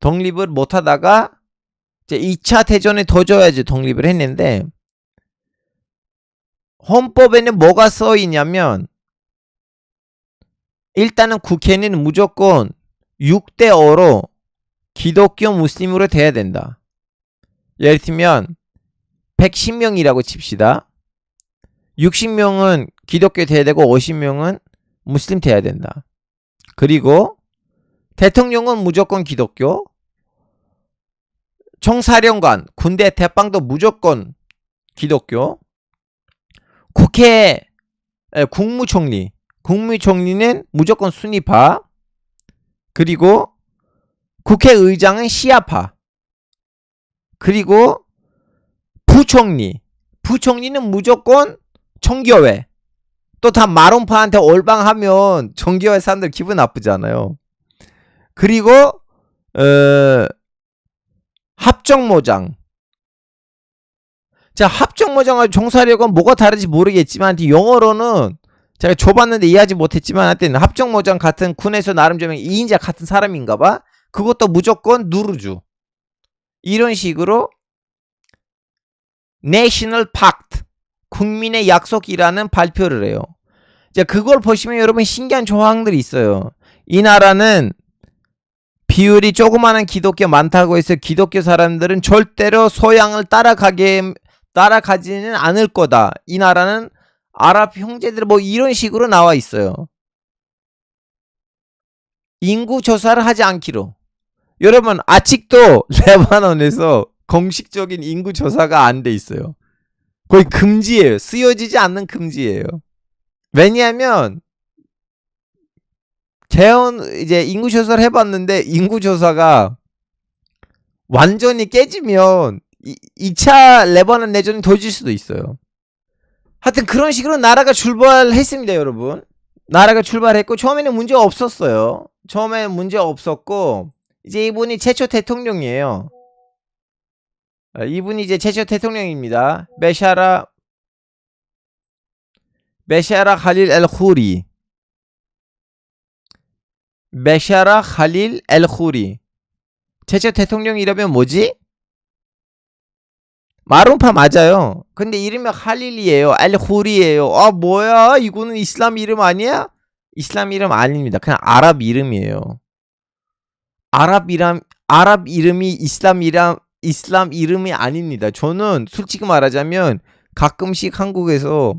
독립을 못하다가 이제 2차 대전에 터져야지 독립을 했는데 헌법에는 뭐가 써 있냐면 일단은 국회는 무조건 6대5로 기독교 무슬림으로 돼야 된다. 예를 들면 110명이라고 칩시다. 60명은 기독교 돼야 되고 50명은 무슬림 돼야 된다. 그리고 대통령은 무조건 기독교, 총사령관, 군대 대빵도 무조건 기독교, 국회 국무총리는 무조건 순위파, 그리고 국회의장은 시아파, 그리고 부총리는 무조건 정교회. 또 다 마론파한테 올방하면 정교회 사람들 기분 나쁘잖아요. 그리고 합정모장. 자, 합정모장과 종사력은 뭐가 다른지 모르겠지만 영어로는 제가 줘봤는데 이해하지 못했지만 하여튼 합정모장 같은 군에서 나름 좀 2인자 같은 사람인가봐. 그것도 무조건 누르주. 이런 식으로 National Pact, 국민의 약속이라는 발표를 해요. 자, 그걸 보시면 여러분 신기한 조항들이 있어요. 이 나라는 비율이 조그마한 기독교 많다고 해서 기독교 사람들은 절대로 소양을 따라가지는 않을 거다. 이 나라는 아랍 형제들 뭐 이런 식으로 나와 있어요. 인구 조사를 하지 않기로. 여러분 아직도 레바논에서 공식적인 인구 조사가 안 돼 있어요. 거의 금지예요. 쓰여지지 않는 금지예요. 왜냐하면 이제 인구 조사를 해봤는데 인구 조사가 완전히 깨지면 2차 레바논 내전이 터질 수도 있어요. 하여튼 그런 식으로 나라가 출발했습니다, 여러분. 나라가 출발했고 처음에는 문제가 없었어요. 처음에는 문제가 없었고 이제 이분이 최초 대통령이에요. 이분이 이제 최초 대통령입니다. 베샤라 칼릴 엘 후리. 베샤라 칼릴 엘 후리. 최초 대통령 이러면 뭐지? 마룬파 맞아요. 근데 이름이 칼릴이에요. 엘 후리예요. 아 뭐야? 이거는 이슬람 이름 아니야? 이슬람 이름 아닙니다. 그냥 아랍 이름이에요. 아랍 이름이 이슬람 이름이 아닙니다. 저는 솔직히 말하자면 가끔씩 한국에서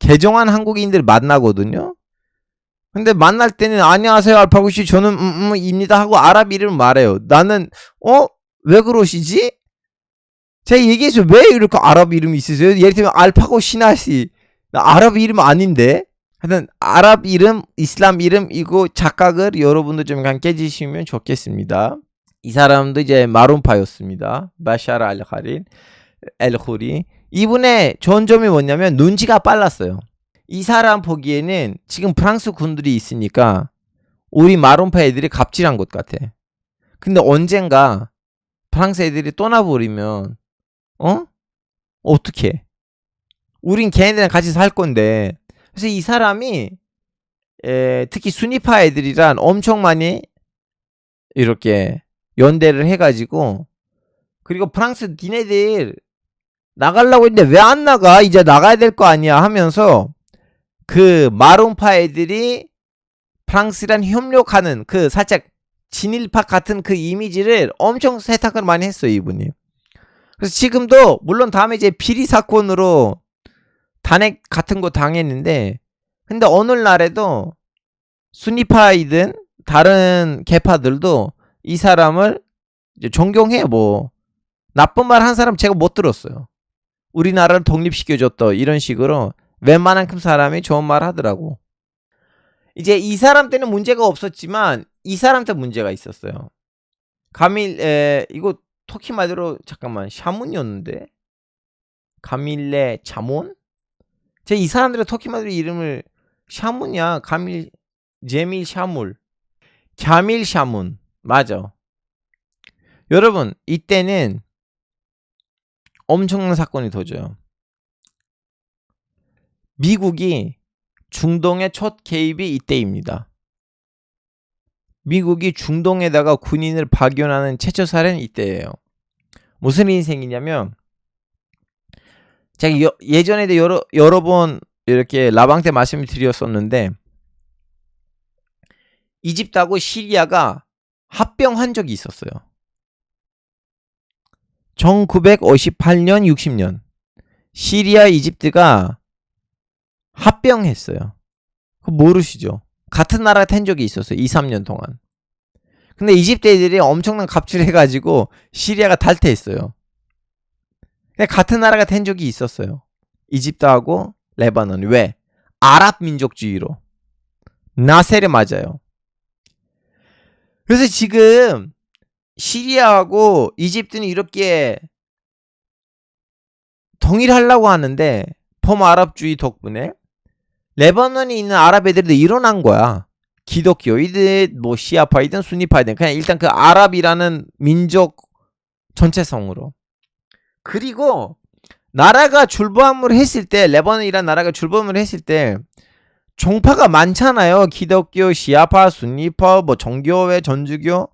개정한 한국인들 만나거든요. 근데 만날 때는 안녕하세요 알파고씨 저는 입니다 하고 아랍 이름을 말해요. 나는 왜 그러시지? 제가 얘기해서 왜 이렇게 아랍 이름이 있으세요? 예를 들면 알파고 시나시 아랍 이름 아닌데. 하여튼 아랍 이름, 이슬람 이름 이거 착각을 여러분도 좀 깨주시면 좋겠습니다. 이 사람도 이제 마룬파였습니다. 바샤라 알칼릴 엘후리. 이분의 좋은 점이 뭐냐면 눈치가 빨랐어요. 이 사람 보기에는 지금 프랑스 군들이 있으니까 우리 마룬파 애들이 갑질한 것 같아. 근데 언젠가 프랑스 애들이 떠나버리면 어떡해? 우린 걔네들이랑 같이 살 건데. 그래서 이 사람이 특히 수니파 애들이란 엄청 많이 이렇게 연대를 해가지고 그리고 프랑스 니네들 나가려고 했는데 왜 안 나가? 이제 나가야 될 거 아니야 하면서 그 마룬파 애들이 프랑스랑 협력하는 그 살짝 진일파 같은 그 이미지를 엄청 세탁을 많이 했어요 이분이. 그래서 지금도 물론 다음에 이제 비리 사건으로 탄핵 같은 거 당했는데 근데 오늘날에도 수니파이든 다른 계파들도 이 사람을 이제 존경해. 뭐 나쁜 말 한 사람 제가 못 들었어요. 우리나라를 독립시켜줬다 이런 식으로 웬만한 사람이 좋은 말 하더라고. 이제 이 사람 때는 문제가 없었지만 이 사람 때 문제가 있었어요. 이거 터키 말대로 잠깐만 샤문이었는데 가밀레 자몬? 제 이 사람들의 터키 말대로 이름을 샤문이야. 제밀 샤물 갸밀 샤문 맞아. 여러분 이때는 엄청난 사건이 터져요. 미국이 중동의 첫 개입이 이때입니다. 미국이 중동에다가 군인을 파견하는 최초 사례는 이때예요. 무슨 일이 생기냐면 제가 예전에도 여러 번 이렇게 라방 때 말씀을 드렸었는데 이집트하고 시리아가 합병한 적이 있었어요. 1958년 60년 시리아 이집트가 합병했어요. 그거 모르시죠? 같은 나라가 된 적이 있었어요. 2, 3년 동안. 근데 이집트 애들이 엄청난 갑질해가지고 시리아가 탈퇴했어요. 같은 나라가 된 적이 있었어요. 이집트하고 레바논. 왜? 아랍 민족주의로. 나셀에 맞아요. 그래서 지금 시리아하고 이집트는 이렇게 통일하려고 하는데 범아랍주의 덕분에 레바논에 있는 아랍 애들도 일어난 거야. 기독교이든 뭐 시아파이든 수니파이든 그냥 일단 그 아랍이라는 민족 전체성으로. 그리고 나라가 출범을 했을 때 레바논이라는 나라가 출범을 했을 때 종파가 많잖아요. 기독교, 시아파, 수니파, 뭐 정교회, 전주교.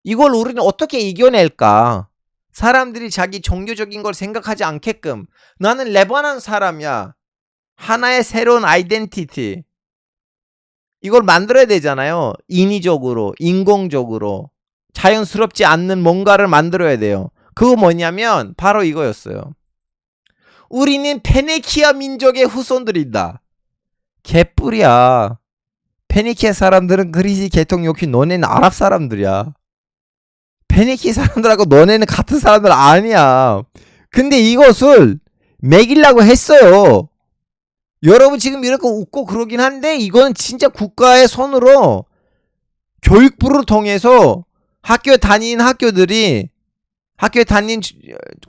이걸 우리는 어떻게 이겨낼까? 사람들이 자기 종교적인 걸 생각하지 않게끔 나는 레바논 사람이야. 하나의 새로운 아이덴티티. 이걸 만들어야 되잖아요. 인위적으로, 인공적으로. 자연스럽지 않는 뭔가를 만들어야 돼요. 그거 뭐냐면 바로 이거였어요. 우리는 페니키아 민족의 후손들이다. 개뿔이야. 페니키아 사람들은 그리스 계통 욕히 너네는 아랍 사람들이야. 페니키아 사람들하고 너네는 같은 사람들 아니야. 근데 이것을 매기려고 했어요. 여러분 지금 이렇게 웃고 그러긴 한데 이건 진짜 국가의 손으로 교육부를 통해서 학교에 다니는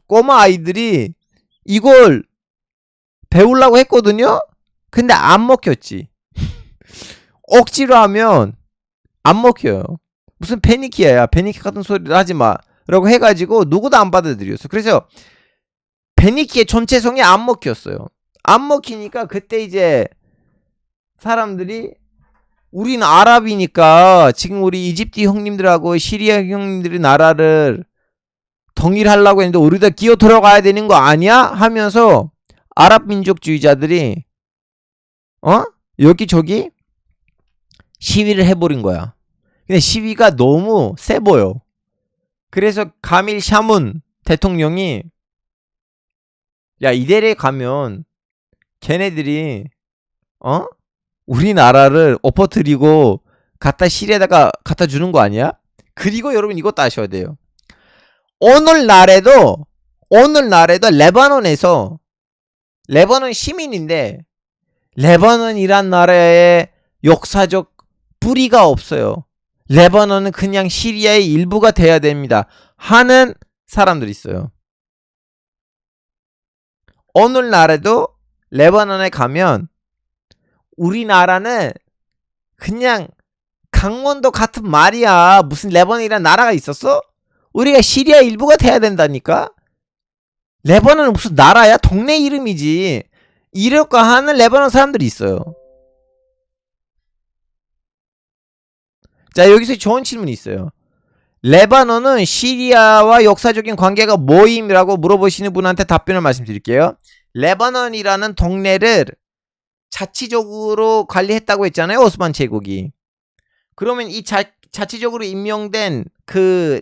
꼬마 아이들이 이걸 배우려고 했거든요. 근데 안 먹혔지. 억지로 하면 안 먹혀요. 무슨 페니키아야. 페니키 같은 소리를 하지 마. 라고 해가지고 누구도 안 받아들였어. 그래서 페니키의 전체성이 안 먹혔어요. 안 먹히니까 그때 이제 사람들이 우리는 아랍이니까 지금 우리 이집트 형님들하고 시리아 형님들이 나라를 통일하려고 했는데 우리도 기어 들어가야 되는 거 아니야? 하면서 아랍 민족주의자들이 여기저기 시위를 해버린 거야. 근데 시위가 너무 세 보여. 그래서 가밀 샤문 대통령이 야, 이대에 가면 걔네들이 우리나라를 엎어뜨리고 갖다 시리아에다가 갖다 주는 거 아니야? 그리고 여러분 이것도 아셔야 돼요. 오늘날에도 레바논에서 레바논 시민인데 레바논이란 나라에 역사적 뿌리가 없어요. 레바논은 그냥 시리아의 일부가 돼야 됩니다. 하는 사람들이 있어요. 오늘날에도 레바논에 가면 우리나라는 그냥 강원도 같은 말이야. 무슨 레바논이란 나라가 있었어? 우리가 시리아 일부가 돼야 된다니까? 레바논은 무슨 나라야? 동네 이름이지. 이럴까 하는 레바논 사람들이 있어요. 자, 여기서 좋은 질문이 있어요. 레바논은 시리아와 역사적인 관계가 뭐임이라고 물어보시는 분한테 답변을 말씀드릴게요. 레바논이라는 동네를 자치적으로 관리했다고 했잖아요. 오스만 제국이. 그러면 이 자치적으로 임명된 그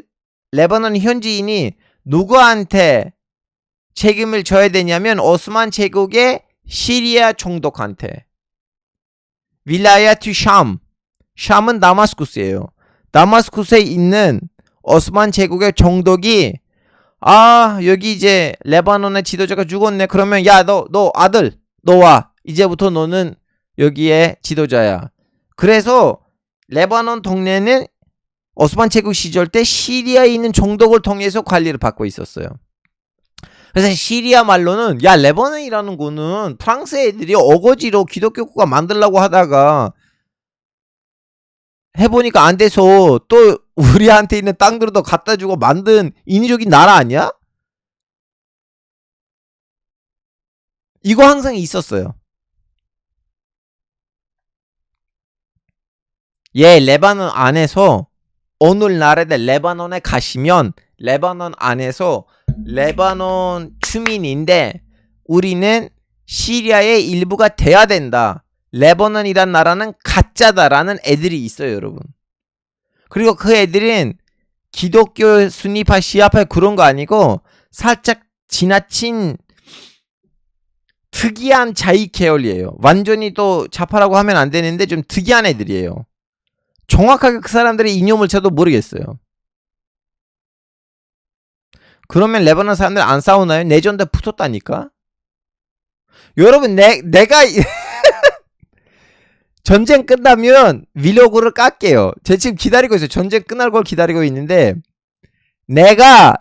레바논 현지인이 누구한테 책임을 져야 되냐면 오스만 제국의 시리아 총독한테. 윌라야투 샴은 다마스쿠스예요. 다마스쿠스에 있는 오스만 제국의 총독이 여기 이제 레바논의 지도자가 죽었네. 그러면 야, 너 아들 너 와. 이제부터 너는 여기에 지도자야. 그래서 레바논 동네는 오스만 제국 시절 때 시리아에 있는 총독을 통해서 관리를 받고 있었어요. 그래서 시리아 말로는 야, 레바논이라는 거는 프랑스 애들이 어거지로 기독교 국가 만들려고 하다가 해보니까 안 돼서 또 우리한테 있는 땅들도 갖다 주고 만든 인위적인 나라 아니야? 이거 항상 있었어요. 레바논 안에서 오늘날에 레바논에 가시면 레바논 안에서 레바논 주민인데 우리는 시리아의 일부가 돼야 된다. 레바논이란 나라는 가짜다라는 애들이 있어요, 여러분. 그리고 그 애들은 기독교 순위파 시아파 그런 거 아니고 살짝 지나친 특이한 자익 계열이에요. 완전히 또 좌파라고 하면 안 되는데 좀 특이한 애들이에요. 정확하게 그 사람들의 이념을 저도 모르겠어요. 그러면 레바논 사람들 안 싸우나요? 내전도 붙었다니까? 여러분, 내가 전쟁 끝나면 위로그를 깎게요. 제가 지금 기다리고 있어요. 전쟁 끝날 걸 기다리고 있는데 내가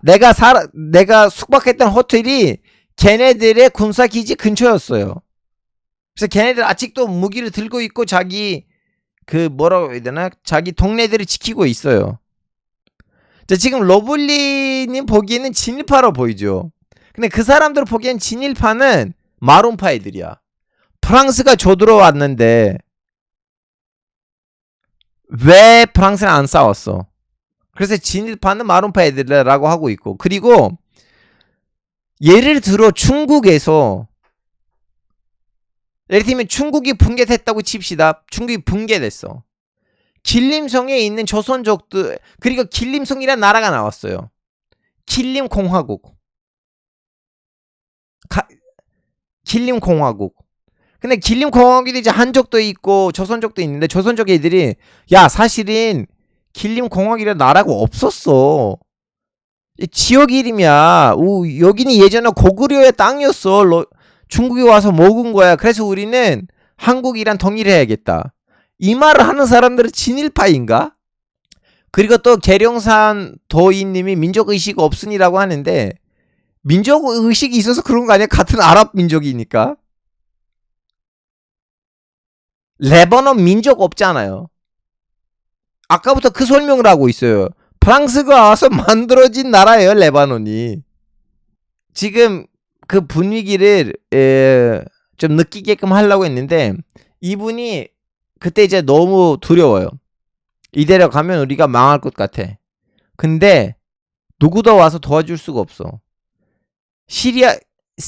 숙박했던 호텔이 걔네들의 군사기지 근처였어요. 그래서 걔네들 아직도 무기를 들고 있고 자기 뭐라고 해야 되나? 자기 동네들을 지키고 있어요. 자, 지금 러블리님 보기에는 진일파로 보이죠. 근데 그 사람들 보기엔 진일파는 마론파 애들이야. 프랑스가 조들어왔는데 왜 프랑스는 안 싸웠어? 그래서 진일파는 마론파 애들이라고 하고 있고, 그리고 예를 들어 중국에서 예를 들면 중국이 붕괴됐다고 칩시다. 중국이 붕괴됐어. 길림성에 있는 조선족들, 그리고 길림성이라는 나라가 나왔어요. 길림공화국. 길림공화국. 근데 길림공화국이 이제 한족도 있고 조선족도 있는데 조선족 애들이 야, 사실은 길림공화국이라는 나라가 없었어. 지역 이름이야. 여기는 예전에 고구려의 땅이었어. 중국이 와서 먹은 거야. 그래서 우리는 한국이랑 통일해야겠다. 이 말을 하는 사람들은 진일파인가? 그리고 또 계룡산 도인님이 민족의식 없으니라고 하는데 민족의식이 있어서 그런 거 아니야? 같은 아랍 민족이니까. 레바논 민족 없잖아요. 아까부터 그 설명을 하고 있어요. 프랑스가 와서 만들어진 나라예요, 레바논이. 지금 그 분위기를 좀 느끼게끔 하려고 했는데 이분이 그때 이제 너무 두려워요. 이대로 가면 우리가 망할 것 같아. 근데 누구도 와서 도와줄 수가 없어.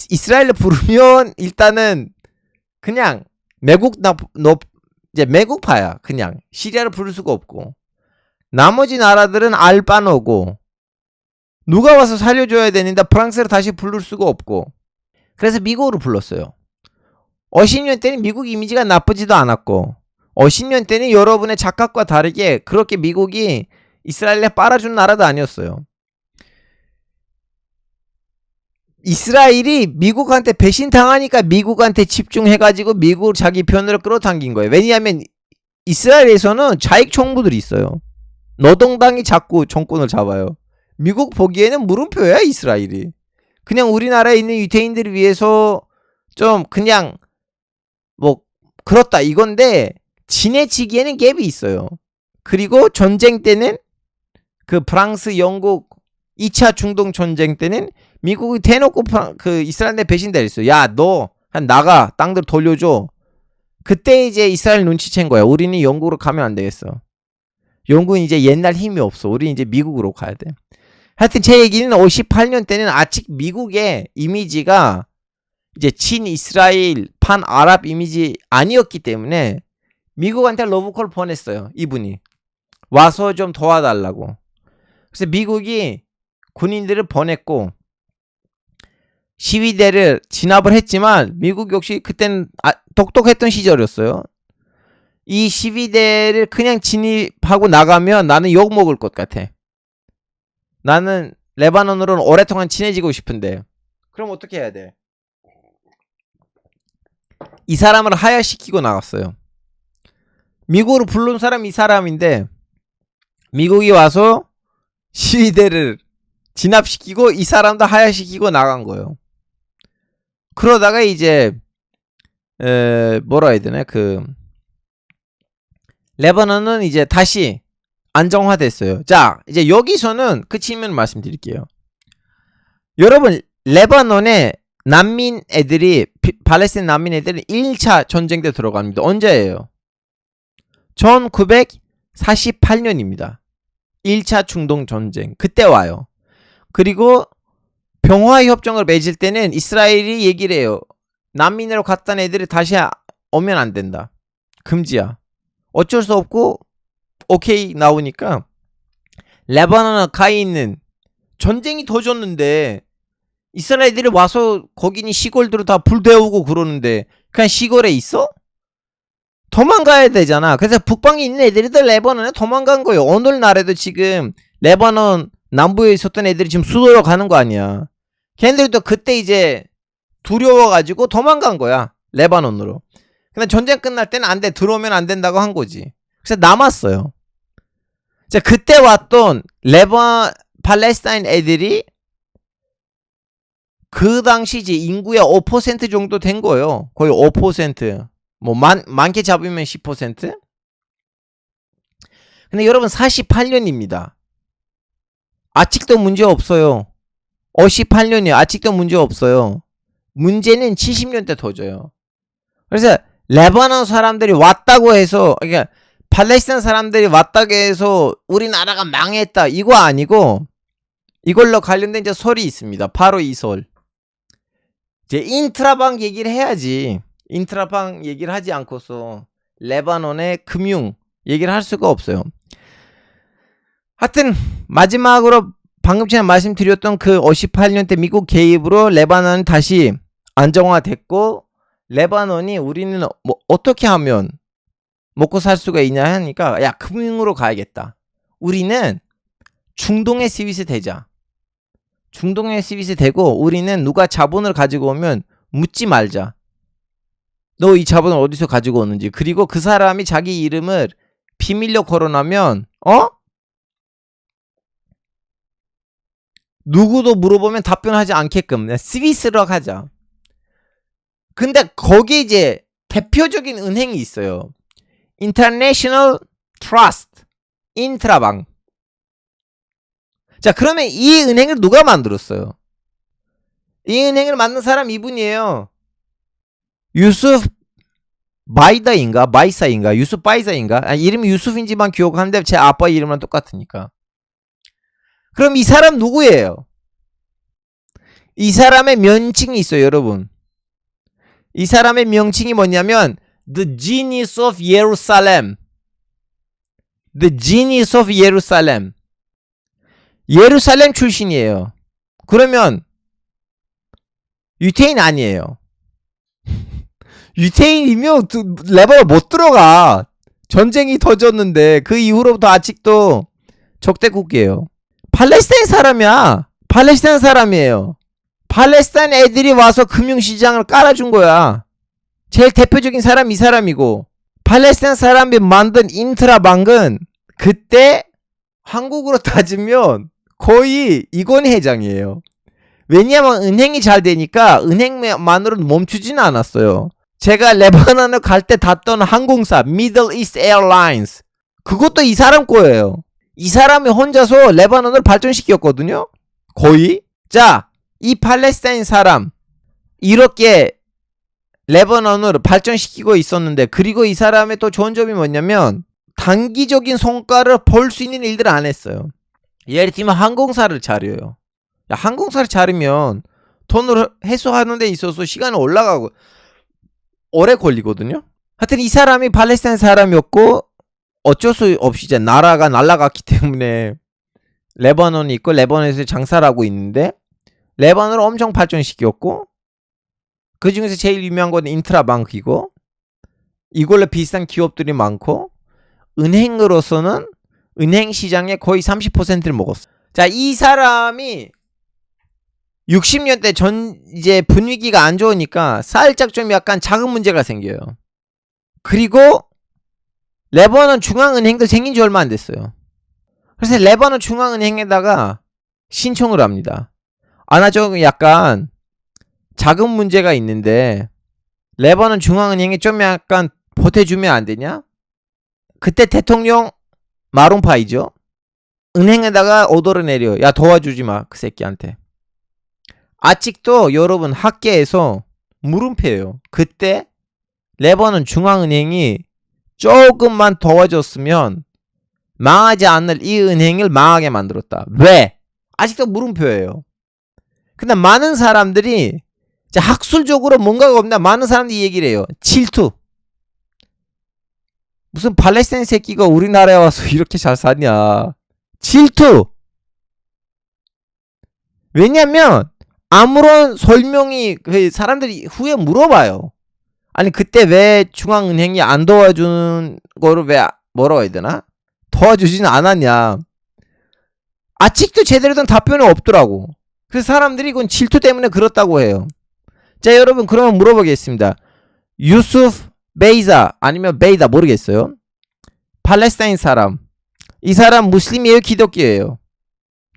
이스라엘을 부르면 일단은 그냥 이제 매국파야. 그냥 시리아를 부를 수가 없고 나머지 나라들은 알바노고 누가 와서 살려줘야 되는데 프랑스를 다시 부를 수가 없고 그래서 미국으로 불렀어요. 50년 때는 미국 이미지가 나쁘지도 않았고 50년 때는 여러분의 착각과 다르게 그렇게 미국이 이스라엘에 빨아준 나라도 아니었어요. 이스라엘이 미국한테 배신당하니까 미국한테 집중해가지고 미국을 자기 편으로 끌어당긴 거예요. 왜냐하면 이스라엘에서는 좌익 정부들이 있어요. 노동당이 자꾸 정권을 잡아요. 미국 보기에는 물음표야 이스라엘이. 그냥 우리나라에 있는 유태인들을 위해서 좀 그냥 뭐 그렇다 이건데 지내치기에는 갭이 있어요. 그리고 전쟁 때는 그 프랑스, 영국 2차 중동 전쟁 때는 미국이 대놓고 그 이스라엘에 배신다 했어요. 야, 너 한 나가 땅들 돌려줘. 그때 이제 이스라엘 눈치챈 거야. 우리는 영국으로 가면 안 되겠어. 영국은 이제 옛날 힘이 없어. 우리 이제 미국으로 가야 돼. 하여튼 제 얘기는 58년 때는 아직 미국의 이미지가 이제 친 이스라엘 판 아랍 이미지 아니었기 때문에 미국한테 러브콜 보냈어요. 이분이 와서 좀 도와달라고. 그래서 미국이 군인들을 보냈고 시위대를 진압을 했지만 미국 역시 그때는 똑똑했던 시절이었어요. 이 시위대를 그냥 진입하고 나가면 나는 욕먹을 것 같아. 나는 레바논으로는 오랫동안 친해지고 싶은데 그럼 어떻게 해야 돼? 이 사람을 하야시키고 나갔어요. 미국으로 불러온 사람이 이 사람인데 미국이 와서 시위대를 진압시키고 이 사람도 하야시키고 나간 거예요. 그러다가 이제 뭐라 해야 되나 레바논은 이제 다시 안정화됐어요. 자, 이제 여기서는 그 측면을 말씀드릴게요. 여러분, 레바논에 난민 애들이 팔레스타인 난민 애들은 1차 전쟁 때 들어갑니다. 언제예요? 1948년입니다. 1차 중동 전쟁. 그때 와요. 그리고 평화협정을 맺을 때는 이스라엘이 얘기를 해요. 난민으로 갔던 애들이 다시 오면 안 된다. 금지야. 어쩔 수 없고 오케이 나오니까 레바논에 가 있는 전쟁이 터졌는데 이스라엘들이 와서 거기는 시골들을 다 불 태우고 그러는데 그냥 시골에 있어? 도망가야 되잖아. 그래서 북방에 있는 애들이들 레바논에 도망간 거예요. 오늘날에도 지금 레바논 남부에 있었던 애들이 지금 수도로 가는 거 아니야. 걔네들도 그때 이제 두려워가지고 도망간 거야. 레바논으로. 근데 전쟁 끝날 때는 안 돼. 들어오면 안 된다고 한 거지. 그래서 남았어요. 자, 그때 왔던 팔레스타인 애들이 그 당시 이제 인구의 5% 정도 된 거예요. 거의 5%. 뭐 많게 잡으면 10%? 근데 여러분 48년입니다. 아직도 문제 없어요. 58년이요. 아직도 문제 없어요. 문제는 70년대 터져요. 그래서 레바논 사람들이 왔다고 해서 그러니까 팔레스타인 사람들이 왔다고 해서 우리나라가 망했다 이거 아니고 이걸로 관련된 이제 설이 있습니다. 바로 이 설. 이제 인트라방 얘기를 해야지. 인트라방 얘기를 하지 않고서 레바논의 금융 얘기를 할 수가 없어요. 하여튼 마지막으로 방금 전에 말씀드렸던 그 58년대 미국 개입으로 레바논은 다시 안정화됐고 레바논이 우리는 뭐 어떻게 하면 먹고 살 수가 있냐 하니까 야 금융으로 가야겠다. 우리는 중동의 스위스 되자. 중동의 스위스 되고 우리는 누가 자본을 가지고 오면 묻지 말자. 너 이 자본을 어디서 가지고 오는지. 그리고 그 사람이 자기 이름을 비밀로 걸어놓으면 누구도 물어보면 답변하지 않게끔 스위스로 가자. 근데 거기 이제 대표적인 은행이 있어요. International Trust. 인트라방. 자, 그러면 이 은행을 누가 만들었어요? 이 은행을 만든 사람 이분이에요. 유수프 바이다인가 바이사인가 유수프 바이사인가, 이름이 유수프인지만 기억하는데 제 아빠 이름이랑 똑같으니까. 그럼 이 사람 누구예요? 이 사람의 명칭이 있어요, 여러분. 이 사람의 명칭이 뭐냐면 The Genius of Jerusalem. The Genius of Jerusalem. 예루살렘 출신이에요. 그러면 유태인 아니에요. 유태인이면 레바논 못 들어가. 전쟁이 터졌는데 그 이후로부터 아직도 적대국이에요. 팔레스타인 사람이야. 팔레스타인 사람이에요. 팔레스타인 애들이 와서 금융시장을 깔아준 거야. 제일 대표적인 사람 이 사람이고, 팔레스타인 사람이 만든 인트라방은 그때 한국으로 따지면 거의 이건 회장이에요. 왜냐하면 은행이 잘 되니까 은행만으로는 멈추지는 않았어요. 제가 레바논을 갈 때 탔던 항공사 Middle East Airlines, 그것도 이 사람 거예요. 이 사람이 혼자서 레바논을 발전시켰거든요. 거의. 자, 이 팔레스타인 사람 이렇게 레바논을 발전시키고 있었는데, 그리고 이 사람의 또 좋은 점이 뭐냐면 단기적인 성과를 볼 수 있는 일들을 안 했어요. 예를 들면 항공사를 차려요. 야, 항공사를 차리면 돈을 회수하는 데 있어서 시간이 올라가고 오래 걸리거든요. 하여튼 이 사람이 팔레스타인 사람이었고 어쩔 수 없이 이제 나라가 날아갔기 때문에 레바논이 있고 레바논에서 장사를 하고 있는데, 레바논을 엄청 발전시켰고 그 중에서 제일 유명한 건 인트라방크이고, 이걸로 비슷한 기업들이 많고, 은행으로서는 은행 시장의 거의 30%를 먹었어. 자, 이 사람이 60년대 전 이제 분위기가 안 좋으니까 살짝 좀 약간 자금 문제가 생겨요. 그리고 레바논 중앙은행도 생긴 지 얼마 안 됐어요. 그래서 레바논 중앙은행에다가 신청을 합니다. 나 좀 약간 자금 문제가 있는데 레바논 중앙은행에 좀 약간 보태주면 안 되냐? 그때 대통령 마룬파이죠. 은행에다가 오더를 내려. 야, 도와주지 마, 그 새끼한테. 아직도 여러분 학계에서 물음표예요. 그때 레바논 중앙은행이 조금만 도와줬으면 망하지 않을 이 은행을 망하게 만들었다. 왜? 아직도 물음표예요. 근데 많은 사람들이 학술적으로 뭔가가 없나, 많은 사람들이 얘기를 해요. 질투. 무슨 팔레스타인 새끼가 우리나라에 와서 이렇게 잘 사냐. 질투. 왜냐면 아무런 설명이, 사람들이 후에 물어봐요. 아니 그때 왜 중앙은행이 안 도와준 거를 왜 뭐라고 해야 되나? 도와주지는 않았냐. 아직도 제대로 된 답변이 없더라고. 그래서 사람들이 이건 질투 때문에 그렇다고 해요. 자, 여러분 그러면 물어보겠습니다. 유수프 베이자 아니면 베이다 모르겠어요. 팔레스타인 사람. 이 사람 무슬림이에요, 기독교예요?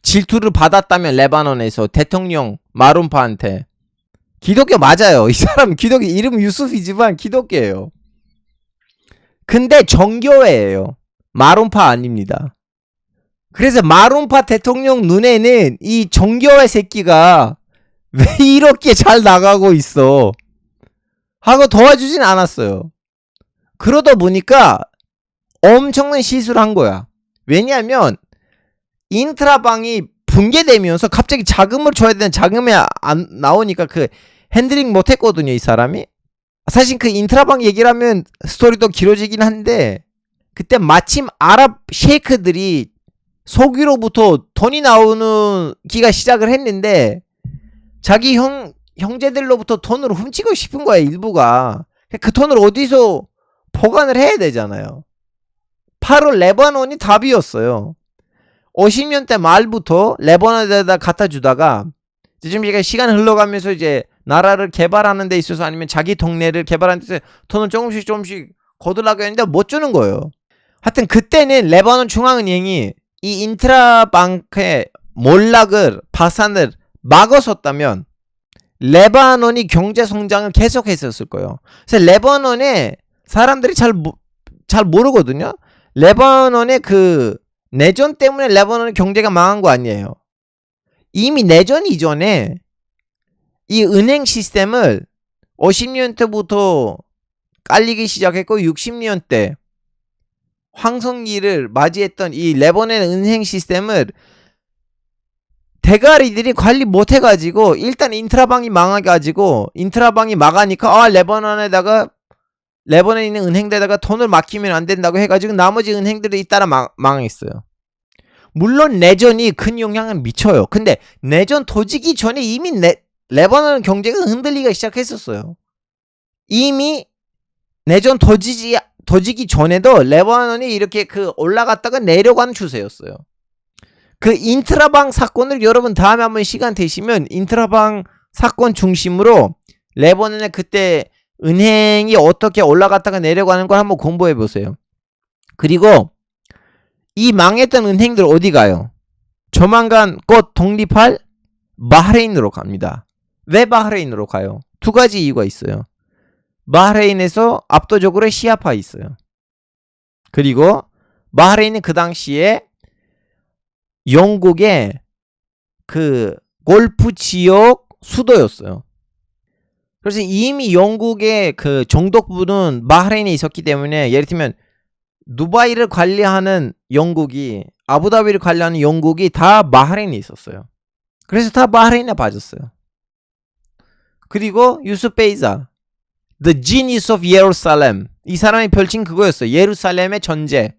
질투를 받았다면 레바논에서 대통령 마룬파한테. 기독교 맞아요. 이 사람 기독교, 이름 유수프이지만 기독교예요. 근데 정교회예요. 마룬파 아닙니다. 그래서 마룬파 대통령 눈에는 이 정교회 새끼가 왜 이렇게 잘 나가고 있어 하고 도와주진 않았어요. 그러다 보니까 엄청난 실수를 한 거야. 왜냐하면 인트라방이 붕괴되면서 갑자기 자금을 줘야 되는 자금이 안 나오니까 그 핸들링 못했거든요, 이 사람이. 사실 그 인트라방 얘기를 하면 스토리도 길어지긴 한데, 그때 마침 아랍 셰이크들이 석유로부터 돈이 나오는 기가 시작을 했는데, 자기 형제들로부터 돈을 훔치고 싶은 거야, 일부가. 그 돈을 어디서 보관을 해야 되잖아요. 바로 레바논이 답이었어요. 50년대 말부터 레바논에다 갖다 주다가, 지금 제가 시간 흘러가면서 이제 나라를 개발하는 데 있어서 아니면 자기 동네를 개발하는 데 있어서 돈을 조금씩 거두려고 했는데 못 주는 거예요. 하여튼 그때는 레바논 중앙은행이 이 인트라방크의 몰락을, 파산을 막았었다면 레바논이 경제 성장을 계속했었을 거예요. 그래서 레바논에 사람들이 잘 모르거든요. 레바논의 그 내전 때문에 레바논의 경제가 망한 거 아니에요. 이미 내전 이전에 이 은행 시스템을 50년대부터 깔리기 시작했고 60년대 황성기를 맞이했던 이 레바논의 은행 시스템을 대가리들이 관리 못해가지고 일단 인트라방이 망해가지고 인트라방이 망하니까 레바논에 있는 은행들에다가 돈을 맡기면 안 된다고 해가지고 나머지 은행들이 잇따라 망했어요. 물론 내전이 큰 영향을 미쳐요. 근데 내전 터지기 전에 이미 레바논 경제가 흔들리기 시작했었어요. 이미 내전 터지기 전에도 레바논이 이렇게 올라갔다가 내려가는 추세였어요. 그 인트라방 사건을 여러분 다음에 한번 시간 되시면 인트라방 사건 중심으로 레바논의 그때 은행이 어떻게 올라갔다가 내려가는 걸 한번 공부해 보세요. 그리고 이 망했던 은행들 어디 가요? 조만간 곧 독립할 바흐레인으로 갑니다. 왜 바흐레인으로 가요? 두 가지 이유가 있어요. 바흐레인에서 압도적으로 시아파 있어요. 그리고 바흐레인은 그 당시에 영국의 골프 지역 수도였어요. 그래서 이미 영국의 정독부는 바흐레인에 있었기 때문에 예를 들면 두바이를 관리하는 영국이 아부다비를 관리하는 영국이 다 바흐레인에 있었어요. 그래서 다 바흐레인에 빠졌어요. 그리고 유수프 베이자 The Genius of Jerusalem 이 사람의 별칭 그거였어요. 예루살렘의 전제.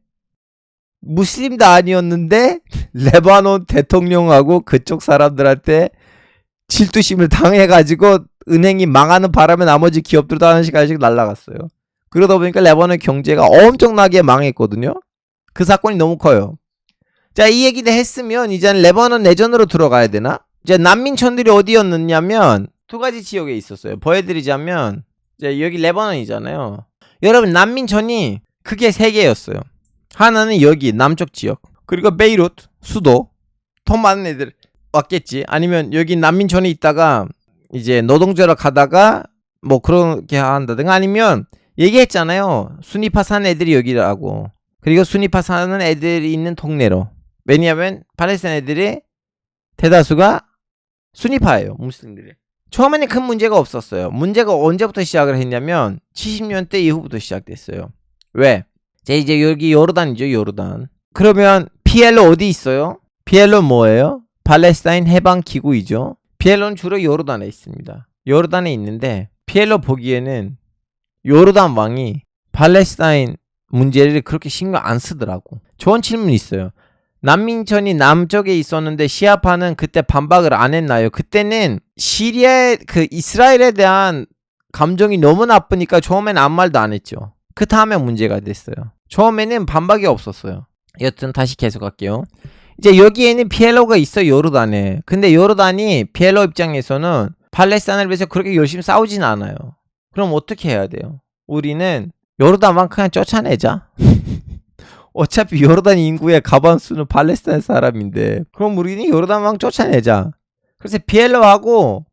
무슬림도 아니었는데 레바논 대통령하고 그쪽 사람들한테 질투심을 당해가지고 은행이 망하는 바람에 나머지 기업들도 하나씩 날라갔어요. 그러다 보니까 레바논 경제가 엄청나게 망했거든요. 그 사건이 너무 커요. 자, 이 얘기를 했으면 이제는 레바논 내전으로 들어가야 되나? 이제 난민촌들이 어디였느냐면 두 가지 지역에 있었어요. 보여드리자면 이제 여기 레바논이잖아요. 여러분 난민촌이 크게 세 개였어요. 하나는 여기 남쪽 지역, 그리고 베이루트 수도, 돈 많은 애들 왔겠지. 아니면 여기 난민촌에 있다가 이제 노동자로 가다가 뭐 그렇게 한다든가, 아니면 얘기했잖아요. 순위파 사는 애들이 여기라고. 그리고 순위파 사는 애들이 있는 동네로. 왜냐하면 팔레스타인 애들이 대다수가 순위파예요. 무슬림들이. 처음에는 큰 문제가 없었어요. 문제가 언제부터 시작을 했냐면 70년대 이후부터 시작됐어요. 왜? 이제 여기 요르단이죠. 요르단. 그러면 PLO 어디 있어요? PLO 뭐예요? 팔레스타인 해방기구이죠. PLO는 주로 요르단에 있습니다. 요르단에 있는데 PLO 보기에는 요르단 왕이 팔레스타인 문제를 그렇게 신경 안 쓰더라고. 좋은 질문이 있어요. 난민촌이 남쪽에 있었는데 시아파는 그때 반박을 안 했나요? 그때는 시리아 이스라엘에 대한 감정이 너무 나쁘니까 처음에는 아무 말도 안 했죠. 그 다음에 문제가 됐어요. 처음에는 반박이 없었어요. 여튼 다시 계속할게요. 이제 여기에는 PLO가 있어, 요르단에. 근데 요르단이 PLO 입장에서는 팔레스타인을 위해서 그렇게 열심히 싸우진 않아요. 그럼 어떻게 해야 돼요? 우리는 요르단만 그냥 쫓아내자. 어차피 요르단 인구의 과반수는 팔레스타인 사람인데 그럼 우리는 요르단만 쫓아내자. 그래서 PLO하고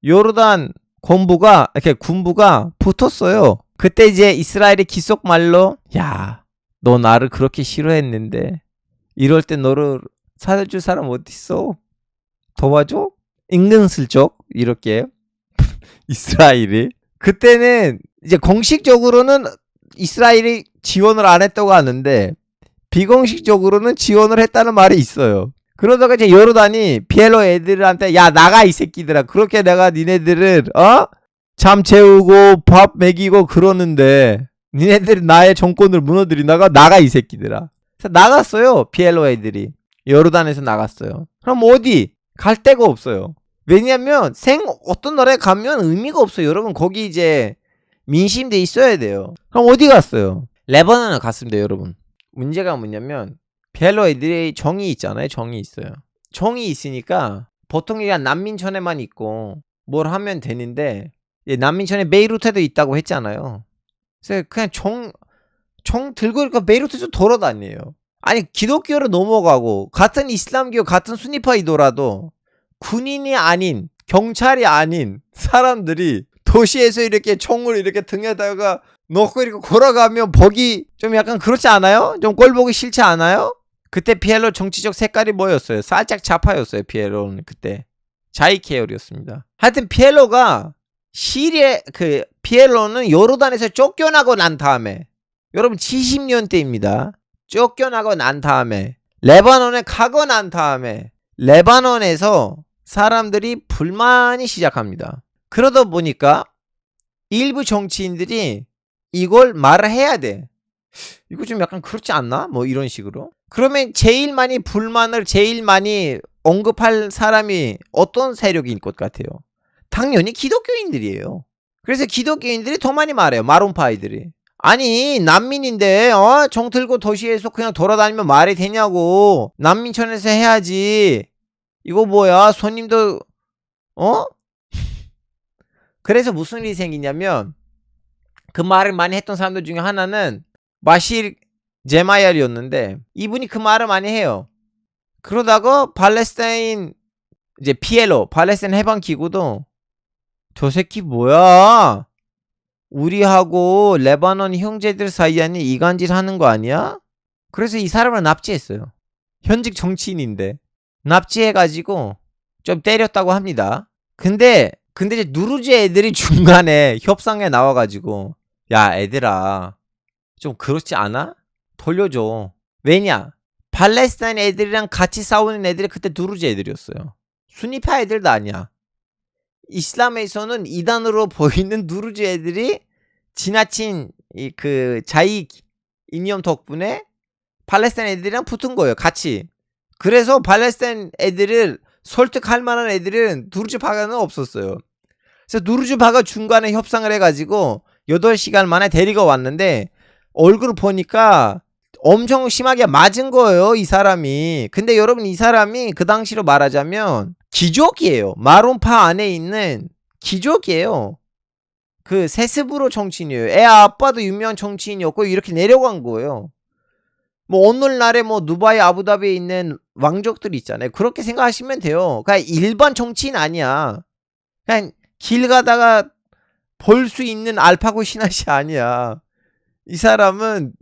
요르단 군부가 붙었어요. 그때 이제 이스라엘의 기속말로 야, 너 나를 그렇게 싫어했는데 이럴 때 너를 살려줄 사람 어딨어? 도와줘? 은근슬쩍 이렇게 이스라엘이 그때는 이제 공식적으로는 이스라엘이 지원을 안 했다고 하는데 비공식적으로는 지원을 했다는 말이 있어요. 그러다가 이제 요르단이 PLO 애들한테 야, 나가 이 새끼들아. 그렇게 내가 니네들을 잠 재우고 밥 먹이고 그러는데 니네들이 나의 정권을 무너뜨리다가 나가 이 새끼들아. 그래서 나갔어요. PLO 애들이 요르단에서 나갔어요. 그럼 어디 갈 데가 없어요. 왜냐면 어떤 나라에 가면 의미가 없어요. 여러분 거기 이제 민심돼 있어야 돼요. 그럼 어디 갔어요? 레바논을 갔습니다. 여러분 문제가 뭐냐면 PLO 애들이 정이 있잖아요. 정이 있어요. 정이 있으니까 보통 그냥 난민촌에만 있고 뭘 하면 되는데 난민촌에 베이루트에도 있다고 했잖아요. 그래서 그냥 총 들고 이렇게 베이루트 좀 돌아다녀요. 아니 기독교로 넘어가고 같은 이슬람교 같은 순위파이더라도 군인이 아닌 경찰이 아닌 사람들이 도시에서 이렇게 총을 이렇게 등에다가 넣고 이렇게 걸어가면 보기 좀 약간 그렇지 않아요? 좀 꼴 보기 싫지 않아요? 그때 피엘로 정치적 색깔이 뭐였어요? 살짝 좌파였어요. 피엘로는 그때 자이 계열이었습니다. 하여튼 피엘로가 피엘로는 요르단에서 쫓겨나고 난 다음에, 여러분 70년대입니다. 쫓겨나고 난 다음에 레바논에 가고 난 다음에 레바논에서 사람들이 불만이 시작합니다. 그러다 보니까 일부 정치인들이 이걸 말을 해야 돼. 이거 좀 약간 그렇지 않나? 뭐 이런 식으로. 그러면 제일 많이 불만을 제일 많이 언급할 사람이 어떤 세력일 것 같아요? 당연히 기독교인들이에요. 그래서 기독교인들이 더 많이 말해요. 마론파이들이. 아니 난민인데 정 들고 도시에서 그냥 돌아다니면 말이 되냐고. 난민촌에서 해야지. 이거 뭐야 손님도 그래서 무슨 일이 생기냐면 그 말을 많이 했던 사람들 중에 하나는 마실 제마얄이었는데, 이분이 그 말을 많이 해요. 그러다가 팔레스타인 이제 팔레스타인 해방 기구도 저 새끼 뭐야? 우리하고 레바논 형제들 사이에 이간질 하는 거 아니야? 그래서 이 사람을 납치했어요. 현직 정치인인데 납치해가지고 좀 때렸다고 합니다. 근데 이제 누르즈 애들이 중간에 협상에 나와가지고 야 애들아 좀 그렇지 않아? 돌려줘. 왜냐? 팔레스타인 애들이랑 같이 싸우는 애들이 그때 누르즈 애들이었어요. 수니파 애들도 아니야. 이슬람에서는 이단으로 보이는 누르즈 애들이 지나친 그 자익 이념 덕분에 팔레스타인 애들이랑 붙은 거예요. 같이. 그래서 팔레스타인 애들을 설득할 만한 애들은 누르즈 바가는 없었어요. 그래서 누르즈 바가 중간에 협상을 해가지고 8시간 만에 데리고 왔는데 얼굴을 보니까 엄청 심하게 맞은 거예요, 이 사람이. 근데 여러분 이 사람이 그 당시로 말하자면 귀족이에요. 마론파 안에 있는 귀족이에요. 그 세스브로 정치인이에요. 애 아빠도 유명한 정치인이었고 이렇게 내려간 거예요. 뭐 오늘날에 뭐 두바이 아부다비에 있는 왕족들 있잖아요. 그렇게 생각하시면 돼요. 그냥 일반 정치인 아니야. 그냥 길 가다가 볼 수 있는 알파고 신하시 아니야. 이 사람은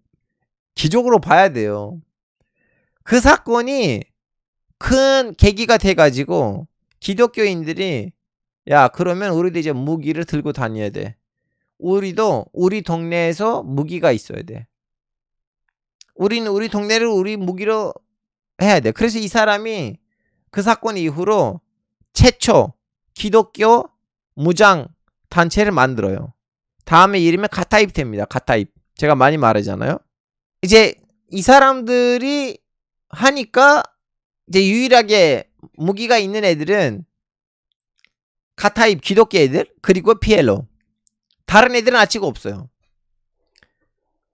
기적으로 봐야 돼요. 그 사건이 큰 계기가 돼가지고 기독교인들이 야 그러면 우리도 이제 무기를 들고 다녀야 돼. 우리도 우리 동네에서 무기가 있어야 돼. 우리는 우리 동네를 우리 무기로 해야 돼. 그래서 이 사람이 그 사건 이후로 최초 기독교 무장 단체를 만들어요. 다음에 이름이 가타입 됩니다. 가타입. 제가 많이 말하잖아요. 이제 이 사람들이 하니까 이제 유일하게 무기가 있는 애들은 가타입 기독교 애들 그리고 피엘로. 다른 애들은 아직 없어요.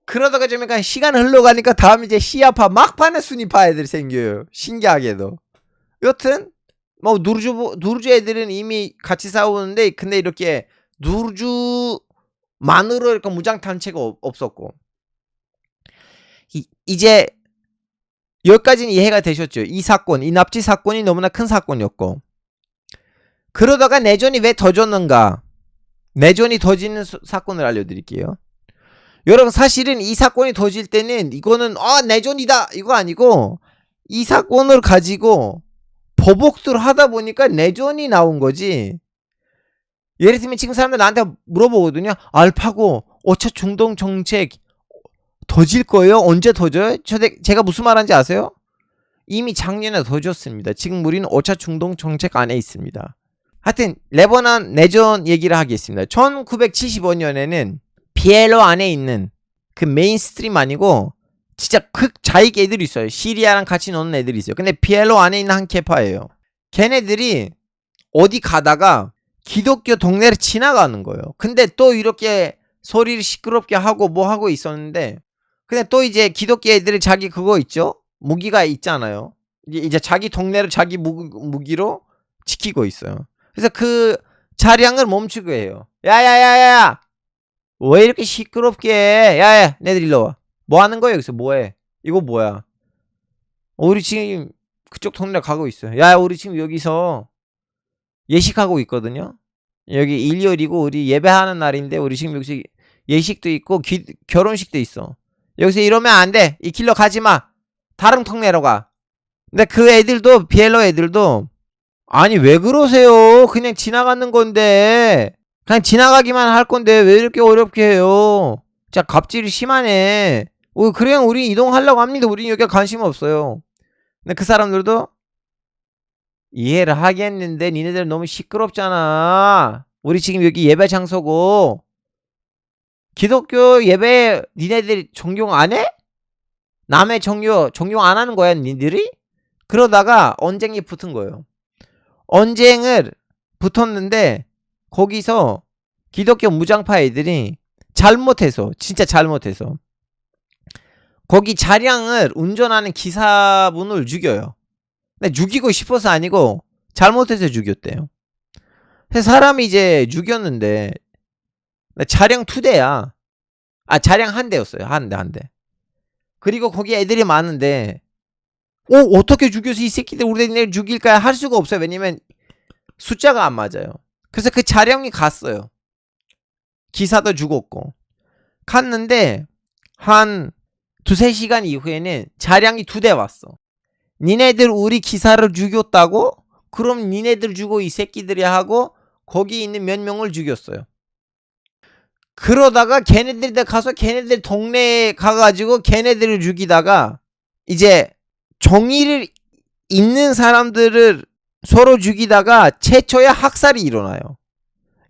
그러다가 좀 약간 시간 흘러가니까 다음 이제 시아파 막판에 수니파 애들이 생겨요. 신기하게도. 여튼 뭐 누르주 애들은 이미 같이 싸우는데 근데 이렇게 누르주만으로 이렇게 무장 단체가 없었고 이제 여기까지는 이해가 되셨죠? 이 사건, 이 납치 사건이 너무나 큰 사건이었고 그러다가 내전이 왜 터졌는가? 내전이 터지는 사건을 알려드릴게요. 여러분 사실은 이 사건이 터질 때는 이거는 내전이다 이거 아니고 이 사건을 가지고 보복들 하다 보니까 내전이 나온 거지. 예를 들면 지금 사람들 나한테 물어보거든요. 알파고 5차 중동 정책 터질 거예요? 언제 터져요? 제가 무슨 말하는지 아세요? 이미 작년에 터졌습니다. 지금 우리는 5차 중동 정책 안에 있습니다. 하여튼 레바논 내전 얘기를 하겠습니다. 1975년에는 피엘로 안에 있는 그 메인스트림 아니고 진짜 극자익 애들이 있어요. 시리아랑 같이 노는 애들이 있어요. 근데 피엘로 안에 있는 한 케파예요. 걔네들이 어디 가다가 기독교 동네를 지나가는 거예요. 근데 또 이렇게 소리를 시끄럽게 하고 뭐 하고 있었는데 근데 또 이제 기독교 애들이 자기 그거 있죠? 무기가 있잖아요. 이제 자기 동네를 자기 무기로 지키고 있어요. 그래서 그 차량을 멈추고 해요. 야야야야 왜 이렇게 시끄럽게 해? 야야 내들 일로 와. 뭐 하는 거야 여기서? 뭐해? 이거 뭐야? 우리 지금 그쪽 동네 가고 있어요. 야 우리 지금 여기서 예식하고 있거든요. 여기 일요일이고 우리 예배하는 날인데 우리 지금 여기서 예식도 있고 결혼식도 있어. 여기서 이러면 안 돼. 이 길로 가지 마. 다른 통내로 가. 근데 그 애들도 PLO 애들도 아니 왜 그러세요? 그냥 지나가는 건데 그냥 지나가기만 할 건데 왜 이렇게 어렵게 해요? 진짜 갑질이 심하네. 그냥 우리 이동하려고 합니다. 우리 여기 관심 없어요. 근데 그 사람들도 이해를 하겠는데 니네들 너무 시끄럽잖아. 우리 지금 여기 예배 장소고 기독교 예배 니네들 존경 안 해? 남의 존경 안 하는 거야 니들이? 그러다가 언쟁이 붙은 거예요. 언쟁을 붙었는데 거기서 기독교 무장파 애들이 진짜 잘못해서 거기 차량을 운전하는 기사분을 죽여요. 근데 죽이고 싶어서 아니고 잘못해서 죽였대요. 그래서 사람이 이제 죽였는데 차량 2대야. 차량 1대였어요. 한 대. 그리고 거기 애들이 많은데 어떻게 죽여서 이 새끼들 우리네 죽일까 할 수가 없어요. 왜냐면 숫자가 안 맞아요. 그래서 그 차량이 갔어요. 기사도 죽었고 갔는데 한 2-3시간 이후에는 차량이 2대 왔어. 니네들 우리 기사를 죽였다고? 그럼 니네들 죽어 이 새끼들이 하고 거기 있는 몇 명을 죽였어요. 그러다가 걔네들 가서 걔네들 동네에 가가지고 걔네들을 죽이다가 이제 정의를 있는 사람들을 서로 죽이다가 최초의 학살이 일어나요.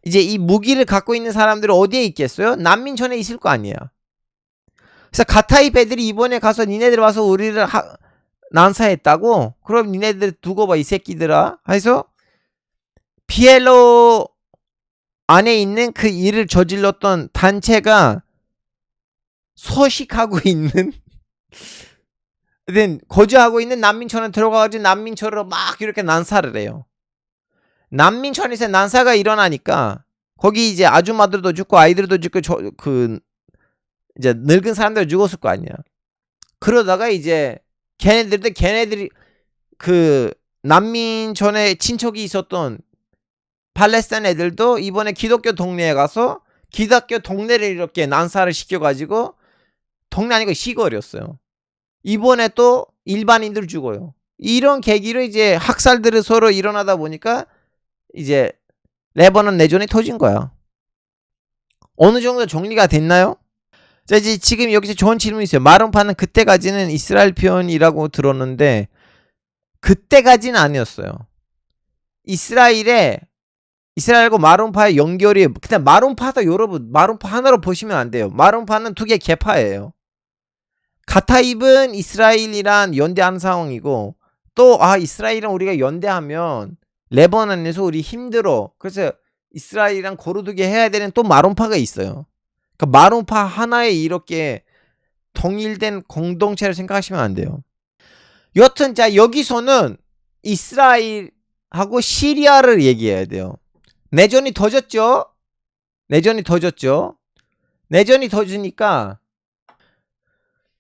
이제 이 무기를 갖고 있는 사람들은 어디에 있겠어요? 난민촌에 있을 거 아니야. 그래서 가타입 애들이 이번에 가서 니네들 와서 우리를 난사했다고? 그럼 니네들 두고 봐 이 새끼들아. 해서 PLO 안에 있는 그 일을 저질렀던 단체가 서식하고 있는 거주하고 있는 난민촌에 들어가가지고 난민촌으로 막 이렇게 난사를 해요. 난민촌에서 난사가 일어나니까 거기 이제 아줌마들도 죽고 아이들도 죽고 이제 늙은 사람들 죽었을 거 아니야. 그러다가 이제 걔네들이 그 난민촌에 친척이 있었던 팔레스타인 애들도 이번에 기독교 동네에 가서 기독교 동네를 이렇게 난사를 시켜가지고 동네 아니고 시골이었어요. 이번에 또 일반인들 죽어요. 이런 계기로 이제 학살들이 서로 일어나다 보니까 이제 레바논 내전이 터진 거야. 어느 정도 정리가 됐나요? 자, 이제 지금 여기서 좋은 질문이 있어요. 마론파는 그때까지는 이스라엘 편이라고 들었는데 그때까지는 아니었어요. 이스라엘과 마론파의 연결이 그냥 마론파도 여러분 마론파 하나로 보시면 안 돼요. 마론파는 2개 계파예요. 가타입은 이스라엘이란 연대한 상황이고 또 이스라엘이랑 우리가 연대하면 레바논에서 우리 힘들어. 그래서 이스라엘이랑 고루두게 해야 되는 또 마론파가 있어요. 그러니까 마론파 하나에 이렇게 통일된 공동체를 생각하시면 안 돼요. 여튼 자 여기서는 이스라엘하고 시리아를 얘기해야 돼요. 내전이 터졌죠. 내전이 터지니까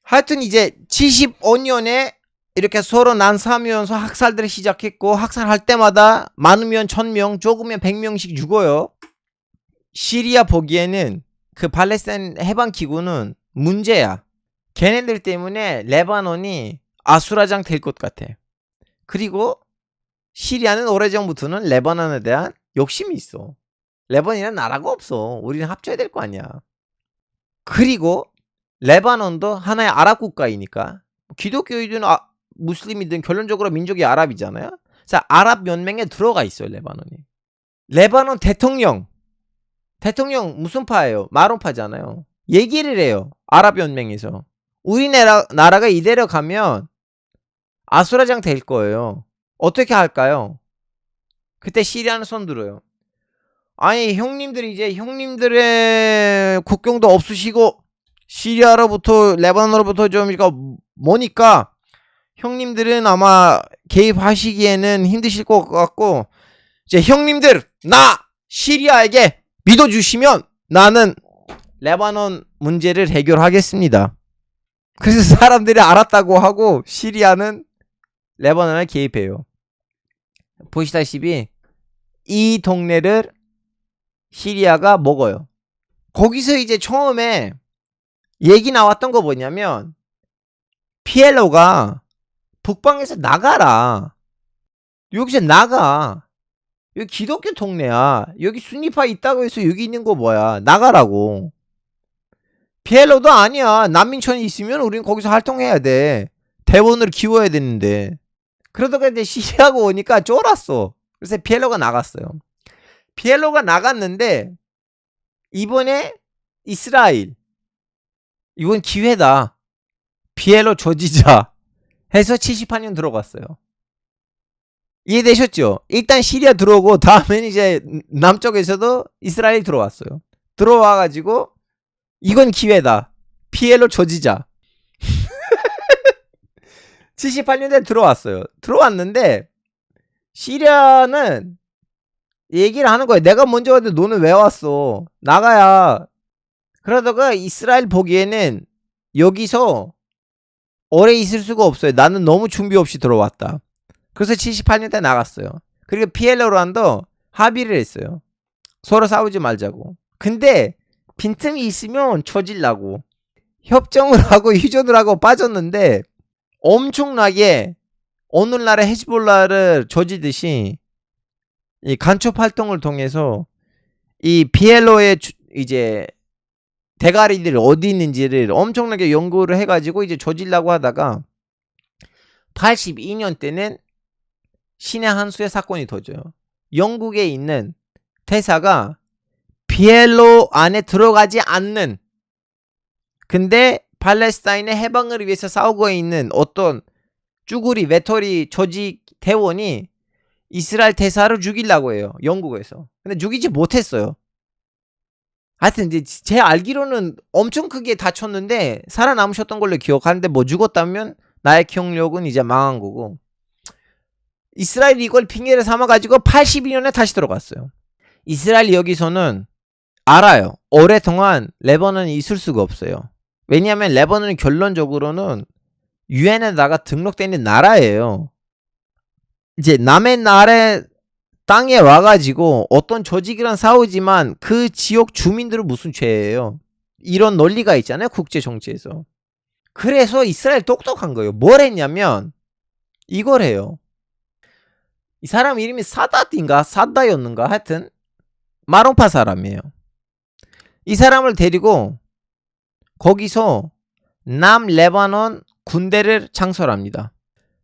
하여튼 이제 75년에 이렇게 서로 난사하면서 학살들을 시작했고 학살할 때마다 많으면 1000명 적으면 100명씩 죽어요. 시리아 보기에는 그 팔레스타인 해방기구는 문제야. 걔네들 때문에 레바논이 아수라장 될 것 같아. 그리고 시리아는 오래전부터는 레바논에 대한 욕심이 있어. 레바논이라는 나라가 없어. 우리는 합쳐야 될 거 아니야. 그리고 레바논도 하나의 아랍 국가이니까 기독교이든 무슬림이든 결론적으로 민족이 아랍이잖아요. 자, 아랍 연맹에 들어가 있어요. 레바논이. 레바논 대통령 무슨 파예요? 마론파잖아요. 얘기를 해요. 아랍 연맹에서 우리나라가 이대로 가면 아수라장 될 거예요. 어떻게 할까요? 그때 시리아는 손 들어요. 아니 형님들이 이제 형님들의 국경도 없으시고 시리아로부터 레바논으로부터 좀 이거 뭐니까 형님들은 아마 개입하시기에는 힘드실 것 같고 이제 형님들 나 시리아에게 믿어주시면 나는 레바논 문제를 해결하겠습니다. 그래서 사람들이 알았다고 하고 시리아는 레바논에 개입해요. 보시다시피 이 동네를 시리아가 먹어요. 거기서 이제 처음에 얘기 나왔던 거 뭐냐면 PLO가 북방에서 나가라. 여기서 나가. 여기 기독교 동네야. 여기 순위파 있다고 해서 여기 있는 거 뭐야. 나가라고. PLO도 아니야. 난민촌이 있으면 우리는 거기서 활동해야 돼. 대원을 키워야 되는데. 그러다가 이제 시리아가 오니까 쫄았어. 그래서 PLO가 나갔어요. PLO가 나갔는데 이번에 이스라엘 이번 기회다. PLO 조지자 해서 78년 들어갔어요. 이해되셨죠? 일단 시리아 들어오고 다음엔 이제 남쪽에서도 이스라엘 들어왔어요. 들어와가지고 이건 기회다. PLO 조지자. 78년대 들어왔어요. 들어왔는데 시리아는 얘기를 하는 거예요. 내가 먼저 왔는데 너는 왜 왔어? 나가야. 그러다가 이스라엘 보기에는 여기서 오래 있을 수가 없어요. 나는 너무 준비 없이 들어왔다. 그래서 78년대 나갔어요. 그리고 PLO랑도 합의를 했어요. 서로 싸우지 말자고. 근데 빈틈이 있으면 쳐질라고. 협정을 하고 휴전을 하고 빠졌는데 엄청나게 오늘날의 헤즈볼라를 조지듯이 이 간첩 활동을 통해서 이 PLO의 이제 대가리들이 어디 있는지를 엄청나게 연구를 해가지고 이제 조지려고 하다가 82년 때는 신의 한 수의 사건이 터져요. 영국에 있는 대사가 PLO 안에 들어가지 않는, 근데 팔레스타인의 해방을 위해서 싸우고 있는 어떤 쭈구리 외톨이 조직 대원이 이스라엘 대사를 죽이려고 해요. 영국에서. 근데 죽이지 못했어요. 하여튼 이제 제 알기로는 엄청 크게 다쳤는데 살아남으셨던 걸로 기억하는데 뭐 죽었다면 나의 기억력은 이제 망한 거고. 이스라엘이 이걸 핑계를 삼아가지고 82년에 다시 들어갔어요. 이스라엘이 여기서는 알아요. 오랫동안 레바논이 있을 수가 없어요. 왜냐하면 레바논은 결론적으로는 유엔에다가 등록되어 있는 나라예요. 이제 남의 나라에 땅에 와가지고 어떤 조직이랑 싸우지만 그 지역 주민들은 무슨 죄예요. 이런 논리가 있잖아요. 국제 정치에서. 그래서 이스라엘 똑똑한 거예요. 뭘 했냐면 이걸 해요. 이 사람 이름이 사다인가 사다였는가 하여튼 마론파 사람이에요. 이 사람을 데리고 거기서 남레바논 군대를 창설합니다.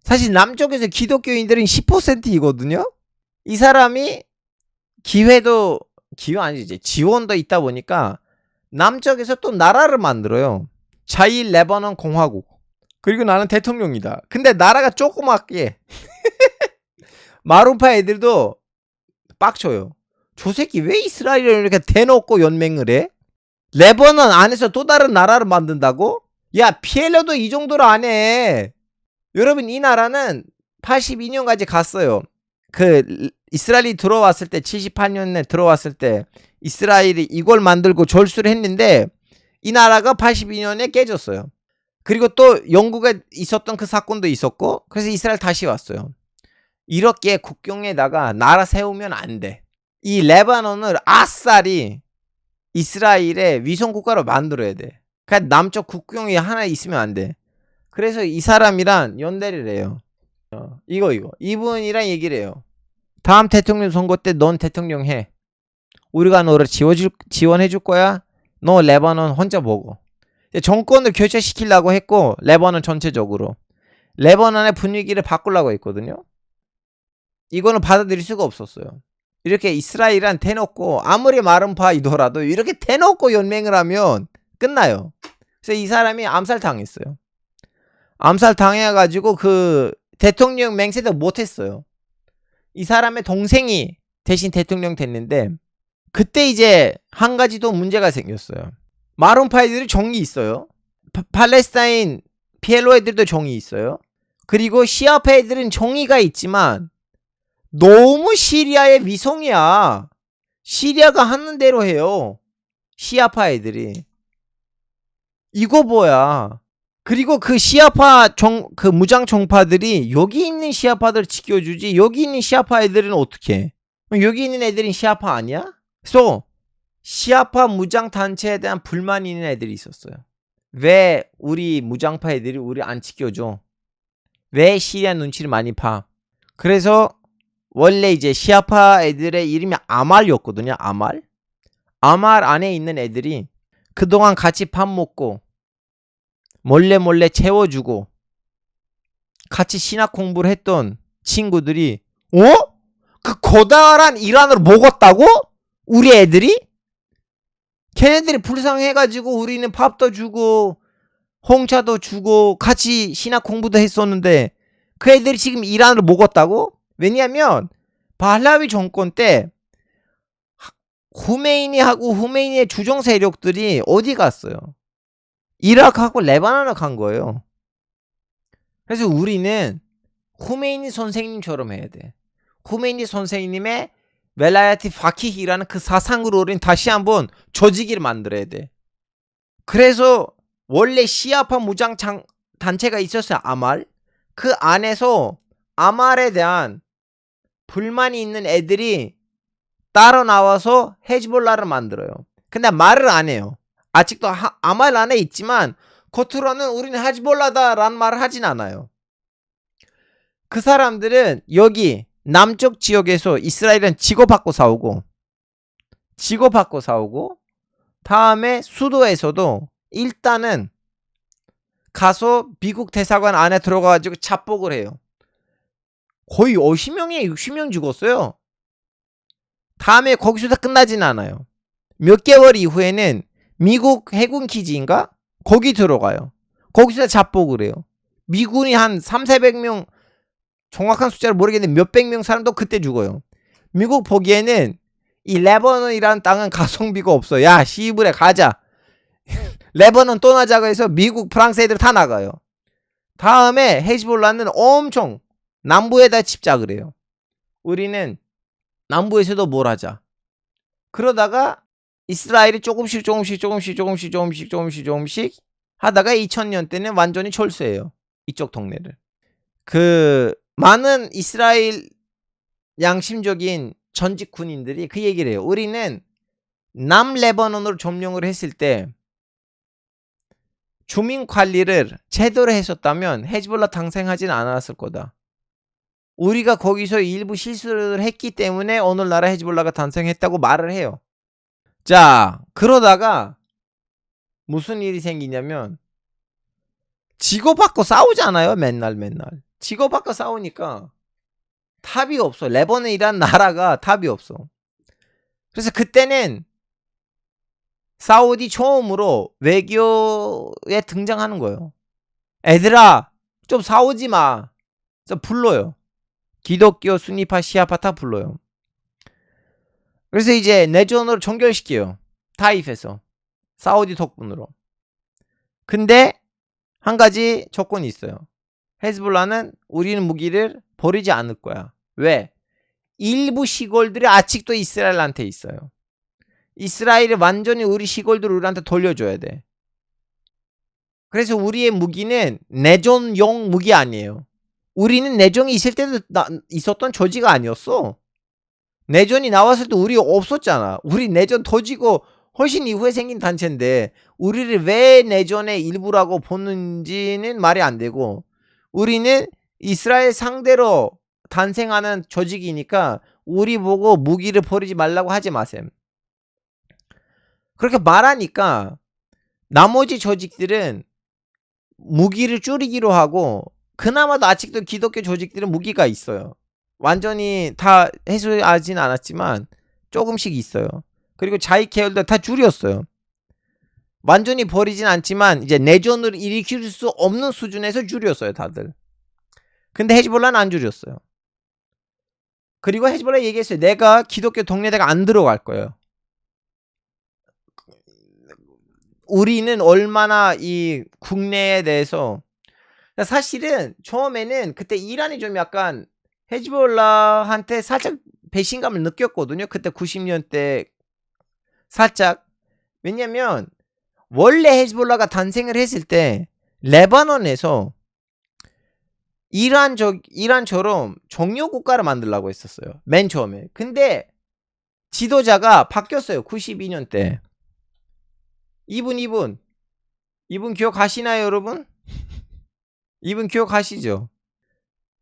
사실 남쪽에서 기독교인들은 10%이거든요. 이 사람이 기회 아니지, 지원도 있다 보니까 남쪽에서 또 나라를 만들어요. 자일 레바논 공화국. 그리고 나는 대통령이다. 근데 나라가 조그맣게 마룬파 애들도 빡쳐요. 저 새끼 왜 이스라엘을 이렇게 대놓고 연맹을 해? 레바논 안에서 또 다른 나라를 만든다고? 야, PLO도 이 정도로 안 해. 여러분, 이 나라는 82년까지 갔어요. 그 이스라엘이 들어왔을 때 78년에 들어왔을 때 이스라엘이 이걸 만들고 절수를 했는데 이 나라가 82년에 깨졌어요. 그리고 또 영국에 있었던 그 사건도 있었고, 그래서 이스라엘 다시 왔어요. 이렇게 국경에다가 나라 세우면 안 돼. 이 레바논을 아싸리 이스라엘의 위성국가로 만들어야 돼. 그러니까 남쪽 국경이 하나 있으면 안 돼. 그래서 이 사람이랑 연대를 해요. 이분이랑 얘기를 해요. 다음 대통령 선거 때 넌 대통령 해. 우리가 너를 지원해 줄 거야. 너 레바논 혼자 보고. 정권을 교체시키려고 했고, 레바논 전체적으로 레바논의 분위기를 바꾸려고 했거든요. 이거는 받아들일 수가 없었어요. 이렇게 이스라엘이란 대놓고 아무리 마른파이더라도 이렇게 대놓고 연맹을 하면 끝나요. 그래서 이 사람이 암살당했어요. 암살당해가지고 그 대통령 맹세도 못했어요. 이 사람의 동생이 대신 대통령 됐는데, 그때 이제 한 가지 더 문제가 생겼어요. 마룬파이들이 정이 있어요. 팔레스타인 PLO 애들도 정이 있어요. 그리고 시아파 애들은 정의가 있지만 너무 시리아의 위성이야. 시리아가 하는 대로 해요. 시아파 애들이. 이거 뭐야. 그리고 그 시아파 그 무장 정파들이 여기 있는 시아파들 지켜주지 여기 있는 시아파 애들은 어떻게 해? 여기 있는 애들은 시아파 아니야? 그래서 시아파 무장 단체에 대한 불만이 있는 애들이 있었어요. 왜 우리 무장파 애들이 우리 안 지켜줘? 왜 시리아 눈치를 많이 봐? 그래서 원래 이제 시아파 애들의 이름이 아말이었거든요. 아말. 아말 안에 있는 애들이 그동안 같이 밥 먹고 몰래 몰래 채워주고 같이 신학 공부를 했던 친구들이 그 커다란 이란을 먹었다고? 우리 애들이? 걔네들이 불쌍해가지고 우리는 밥도 주고 홍차도 주고 같이 신학 공부도 했었는데 그 애들이 지금 이란을 먹었다고? 왜냐하면 발라위 정권 때 후메이니하고 후메이니의 주종 세력들이 어디 갔어요? 이라크하고 레바논을 간 거예요. 그래서 우리는 후메이니 선생님처럼 해야 돼. 후메이니 선생님의 웰라야티 파키히라는 그 사상으로 우리는 다시 한번 조직을 만들어야 돼. 그래서 원래 시아파 무장 단체가 있었어요. 아말. 그 안에서 아말에 대한 불만이 있는 애들이 따로 나와서 헤즈볼라를 만들어요. 근데 말을 안 해요. 아직도 아말 안에 있지만 겉으로는 우리는 헤즈볼라다라는 말을 하진 않아요. 그 사람들은 여기 남쪽 지역에서 이스라엘은 치고받고 싸우고 다음에 수도에서도 일단은 가서 미국 대사관 안에 들어가가지고 잡복을 해요. 거의 50명에 60명 죽었어요. 다음에 거기서 다 끝나진 않아요. 몇 개월 이후에는 미국 해군 기지인가? 거기 들어가요. 거기서 잡복을 해요. 미군이 한 3,400명, 정확한 숫자를 모르겠는데 몇백 명 사람도 그때 죽어요. 미국 보기에는 이 레버논이라는 땅은 가성비가 없어. 야 시부레 가자. 레버논 떠나자고 해서 미국 프랑스 애들 다 나가요. 다음에 헤즈볼라는 엄청 남부에다 집착을 해요. 우리는 남부에서도 뭘 하자. 그러다가 이스라엘이 조금씩 하다가 2000년 때는 완전히 철수해요. 이쪽 동네를. 그 많은 이스라엘 양심적인 전직 군인들이 그 얘기를 해요. 우리는 남레바논으로 점령을 했을 때 주민 관리를 제대로 했었다면 헤즈볼라 탄생하진 않았을 거다. 우리가 거기서 일부 실수를 했기 때문에 오늘날의 헤즈볼라가 탄생했다고 말을 해요. 자, 그러다가 무슨 일이 생기냐면 지고받고 싸우잖아요. 맨날. 지고받고 싸우니까 답이 없어. 레버논이란 나라가 답이 없어. 그래서 그때는 사우디 처음으로 외교에 등장하는 거예요. 애들아 좀 싸우지 마. 그래서 불러요. 기독교, 순위파, 시아파 다 불러요. 그래서 이제 내전으로 종결시켜요. 타입에서. 사우디 덕분으로. 근데 한 가지 조건이 있어요. 헤즈볼라는 우리는 무기를 버리지 않을 거야. 왜? 일부 시골들이 아직도 이스라엘한테 있어요. 이스라엘이 완전히 우리 시골들을 우리한테 돌려줘야 돼. 그래서 우리의 무기는 내전용 무기 아니에요. 우리는 내전이 있을 때도 있었던 조지가 아니었어. 내전이 나왔을 때 우리 없었잖아. 우리 내전 터지고 훨씬 이후에 생긴 단체인데 우리를 왜 내전의 일부라고 보는지는 말이 안 되고 우리는 이스라엘 상대로 탄생하는 조직이니까 우리 보고 무기를 버리지 말라고 하지 마셈. 그렇게 말하니까 나머지 조직들은 무기를 줄이기로 하고 그나마도 아직도 기독교 조직들은 무기가 있어요. 완전히 다 해소하진 않았지만 조금씩 있어요. 그리고 자위 계열도 다 줄였어요. 완전히 버리진 않지만 이제 내전을 일으킬 수 없는 수준에서 줄였어요. 다들. 근데 헤즈볼라는 안 줄였어요. 그리고 헤즈볼라 얘기했어요. 내가 기독교 동네대가 안 들어갈 거예요. 우리는 얼마나 이 국내에 대해서 사실은 처음에는 그때 이란이 좀 약간 헤즈볼라한테 살짝 배신감을 느꼈거든요. 그때 90년대 살짝. 왜냐면 원래 헤즈볼라가 탄생을 했을 때 레바논에서 이란처럼 종료 국가를 만들려고 했었어요. 맨 처음에. 근데 지도자가 바뀌었어요. 92년 때. 이분 기억하시나요, 여러분? 이분 기억하시죠?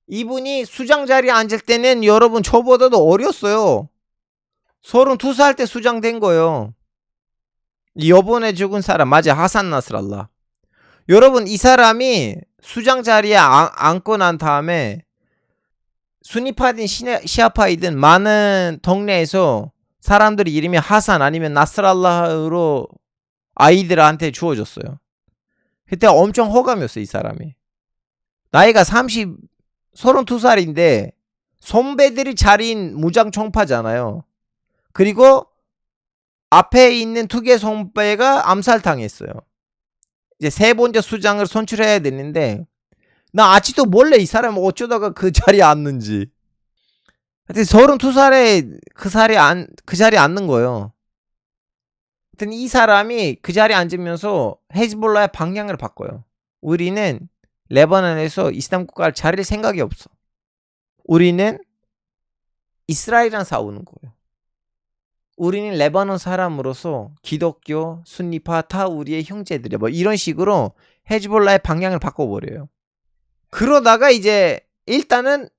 이분이 수장 자리에 앉을 때는 여러분 저보다도 어렸어요. 32살 때 수장된 거예요. 이번에 죽은 사람 맞아, 하산 나스랄라. 여러분 이 사람이 수장 자리에 앉고 난 다음에 수니파든 시아파이든 많은 동네에서 사람들이 이름이 하산 아니면 나스랄라로 아이들한테 주어졌어요. 그때 엄청 호감이었어요. 이 사람이 나이가 32살인데 선배들이 차린 무장 총파잖아요. 그리고 앞에 있는 두 개 선배가 암살당했어요. 이제 세 번째 수장을 선출해야 되는데 나 아직도 몰래 이 사람 어쩌다가 그 자리에 앉는지. 하여튼 32살에 그 자리에 앉는 거예요. 하여튼 이 사람이 그 자리에 앉으면서 헤즈볼라의 방향을 바꿔요. 우리는 레바논에서 이슬람 국가를 차릴 생각이 없어. 우리는 이스라엘이랑 싸우는 거예요. 우리는 레바논 사람으로서 기독교, 순니파 다 우리의 형제들이야. 뭐 이런 식으로 헤즈볼라의 방향을 바꿔버려요. 그러다가 이제 일단은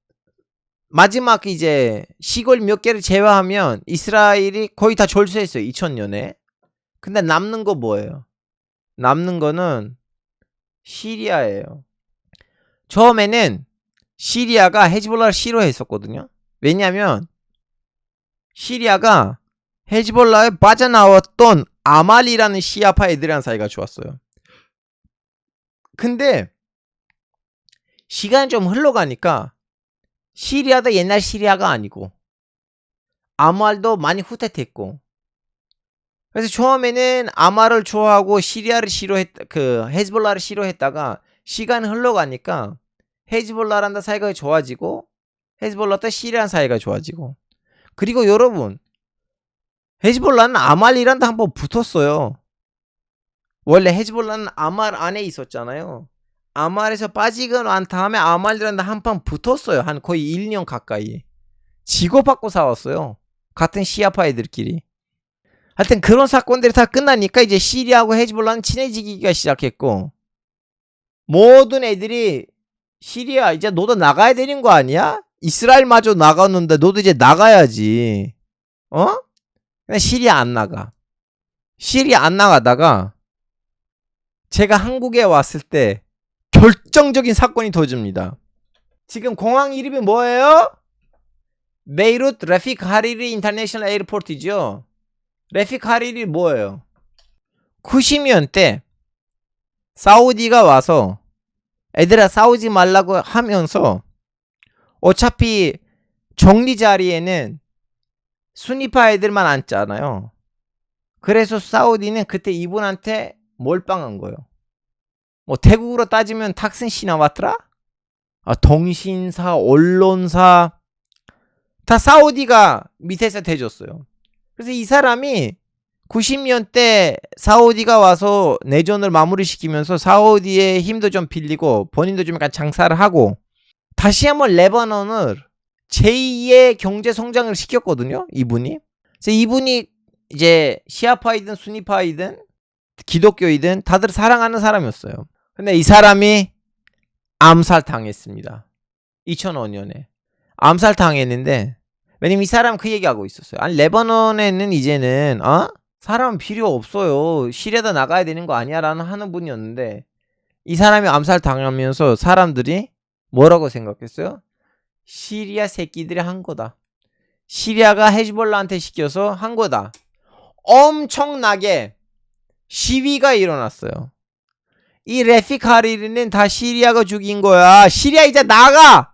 마지막 이제 시골 몇 개를 제외하면 이스라엘이 거의 다 졸수했어요. 2000년에. 근데 남는 거 뭐예요? 남는 거는 시리아예요. 처음에는 시리아가 헤즈볼라를 싫어했었거든요. 왜냐면 시리아가 헤즈볼라에 빠져나왔던 아말이라는 시아파 애들이랑 사이가 좋았어요. 근데 시간이 좀 흘러가니까 시리아도 옛날 시리아가 아니고 아말도 많이 후퇴했고, 그래서 처음에는 아말을 좋아하고 시리아를 헤즈볼라를 싫어했다가 시간이 흘러가니까 헤즈볼라랑 사이가 좋아지고 헤즈볼라도 시리아랑 사이가 좋아지고, 그리고 여러분 헤즈볼라는 아말이랑 한번 붙었어요. 원래 헤즈볼라는 아말 안에 있었잖아요. 아말에서 빠지고 난 다음에 아말이랑 한판 붙었어요. 한 거의 1년 가까이 지고받고 싸웠어요. 같은 시아파 애들끼리. 하여튼 그런 사건들이 다 끝나니까 이제 시리아하고 헤즈볼라는 친해지기가 시작했고, 모든 애들이 시리아 이제 너도 나가야 되는 거 아니야? 이스라엘마저 나갔는데 너도 이제 나가야지. 근데 시리아 안 나가. 시리아 안 나가다가 제가 한국에 왔을 때 결정적인 사건이 터집니다. 지금 공항 이름이 뭐예요? 베이루트 레피크 하리리 인터내셔널 에어포트죠. 레피크 하리리 뭐예요? 90년 때 사우디가 와서 애들아 싸우지 말라고 하면서 어차피 정리 자리에는 수니파 애들만 앉잖아요. 그래서 사우디는 그때 이분한테 몰빵한 거예요. 뭐 태국으로 따지면 탁슨시 나왔더라? 통신사, 언론사 다 사우디가 밑에서 대줬어요. 그래서 이 사람이 90년 때 사우디가 와서 내전을 마무리시키면서 사우디의 힘도 좀 빌리고 본인도 좀 약간 장사를 하고 다시 한번 레바논을 제2의 경제 성장을 시켰거든요. 이분이. 그래서 이분이 이제 시아파이든 수니파이든 기독교이든 다들 사랑하는 사람이었어요. 근데 이 사람이 암살당했습니다. 2005년에 암살당했는데, 왜냐면 이 사람 그 얘기하고 있었어요. 아니 레바논에는 이제는 사람 필요 없어요. 시리아다 나가야 되는 거 아니야? 라는 하는 분이었는데, 이 사람이 암살당하면서 사람들이 뭐라고 생각했어요? 시리아 새끼들이 한 거다. 시리아가 헤즈볼라한테 시켜서 한 거다. 엄청나게 시위가 일어났어요. 이 레피크 하리리는 다 시리아가 죽인 거야. 시리아 이제 나가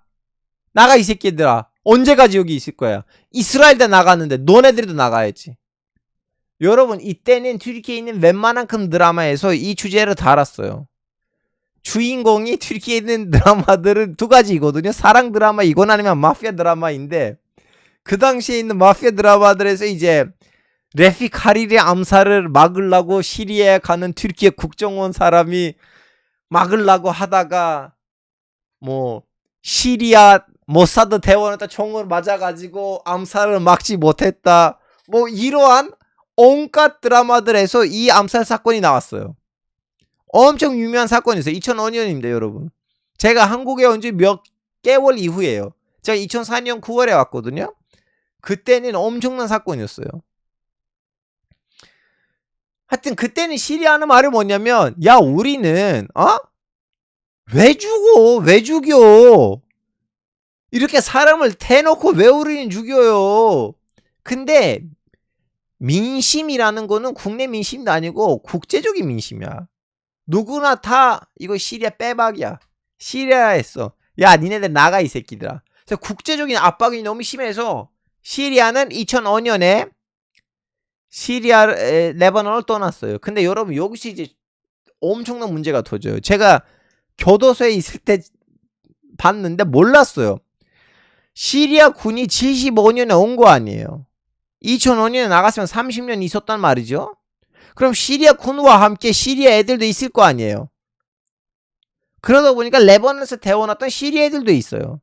이 새끼들아. 언제까지 여기 있을 거야? 이스라엘도 나갔는데 너네들도 나가야지. 여러분 이때는 튀르키예에 있는 웬만한 큰 드라마에서 이 주제를 다뤘어요. 주인공이 튀르키예에 있는 드라마들은 두 가지거든요. 사랑 드라마 이건 아니면 마피아 드라마인데, 그 당시에 있는 마피아 드라마들에서 이제 레피크 하리리 암살을 막으려고 시리아에 가는 튀르키예 국정원 사람이 막으려고 하다가 뭐 시리아 모사드 대원한테 총을 맞아가지고 암살을 막지 못했다. 뭐 이러한 온갖 드라마들에서 이 암살 사건이 나왔어요. 엄청 유명한 사건이었어요. 2005년입니다, 여러분. 제가 한국에 온 지 몇 개월 이후에요. 제가 2004년 9월에 왔거든요. 그때는 엄청난 사건이었어요. 하여튼 그때는 시리아는 말이 뭐냐면, 야, 우리는 왜 죽어? 왜 죽여? 이렇게 사람을 대놓고 왜 우리는 죽여요? 근데 민심이라는 거는 국내 민심도 아니고 국제적인 민심이야. 누구나 다 이거 시리아 빼박이야. 시리아에서 야, 니네들 나가 이 새끼들아. 그래서 국제적인 압박이 너무 심해서 시리아는 2005년에 레바논을 떠났어요. 근데 여러분, 여기서 이제 엄청난 문제가 터져요. 제가 교도소에 있을 때 봤는데 몰랐어요. 시리아 군이 75년에 온 거 아니에요. 2005년에 나갔으면 30년 있었단 말이죠. 그럼 시리아 군과 함께 시리아 애들도 있을 거 아니에요. 그러다 보니까 레바논에서 데워놨던 시리아 애들도 있어요.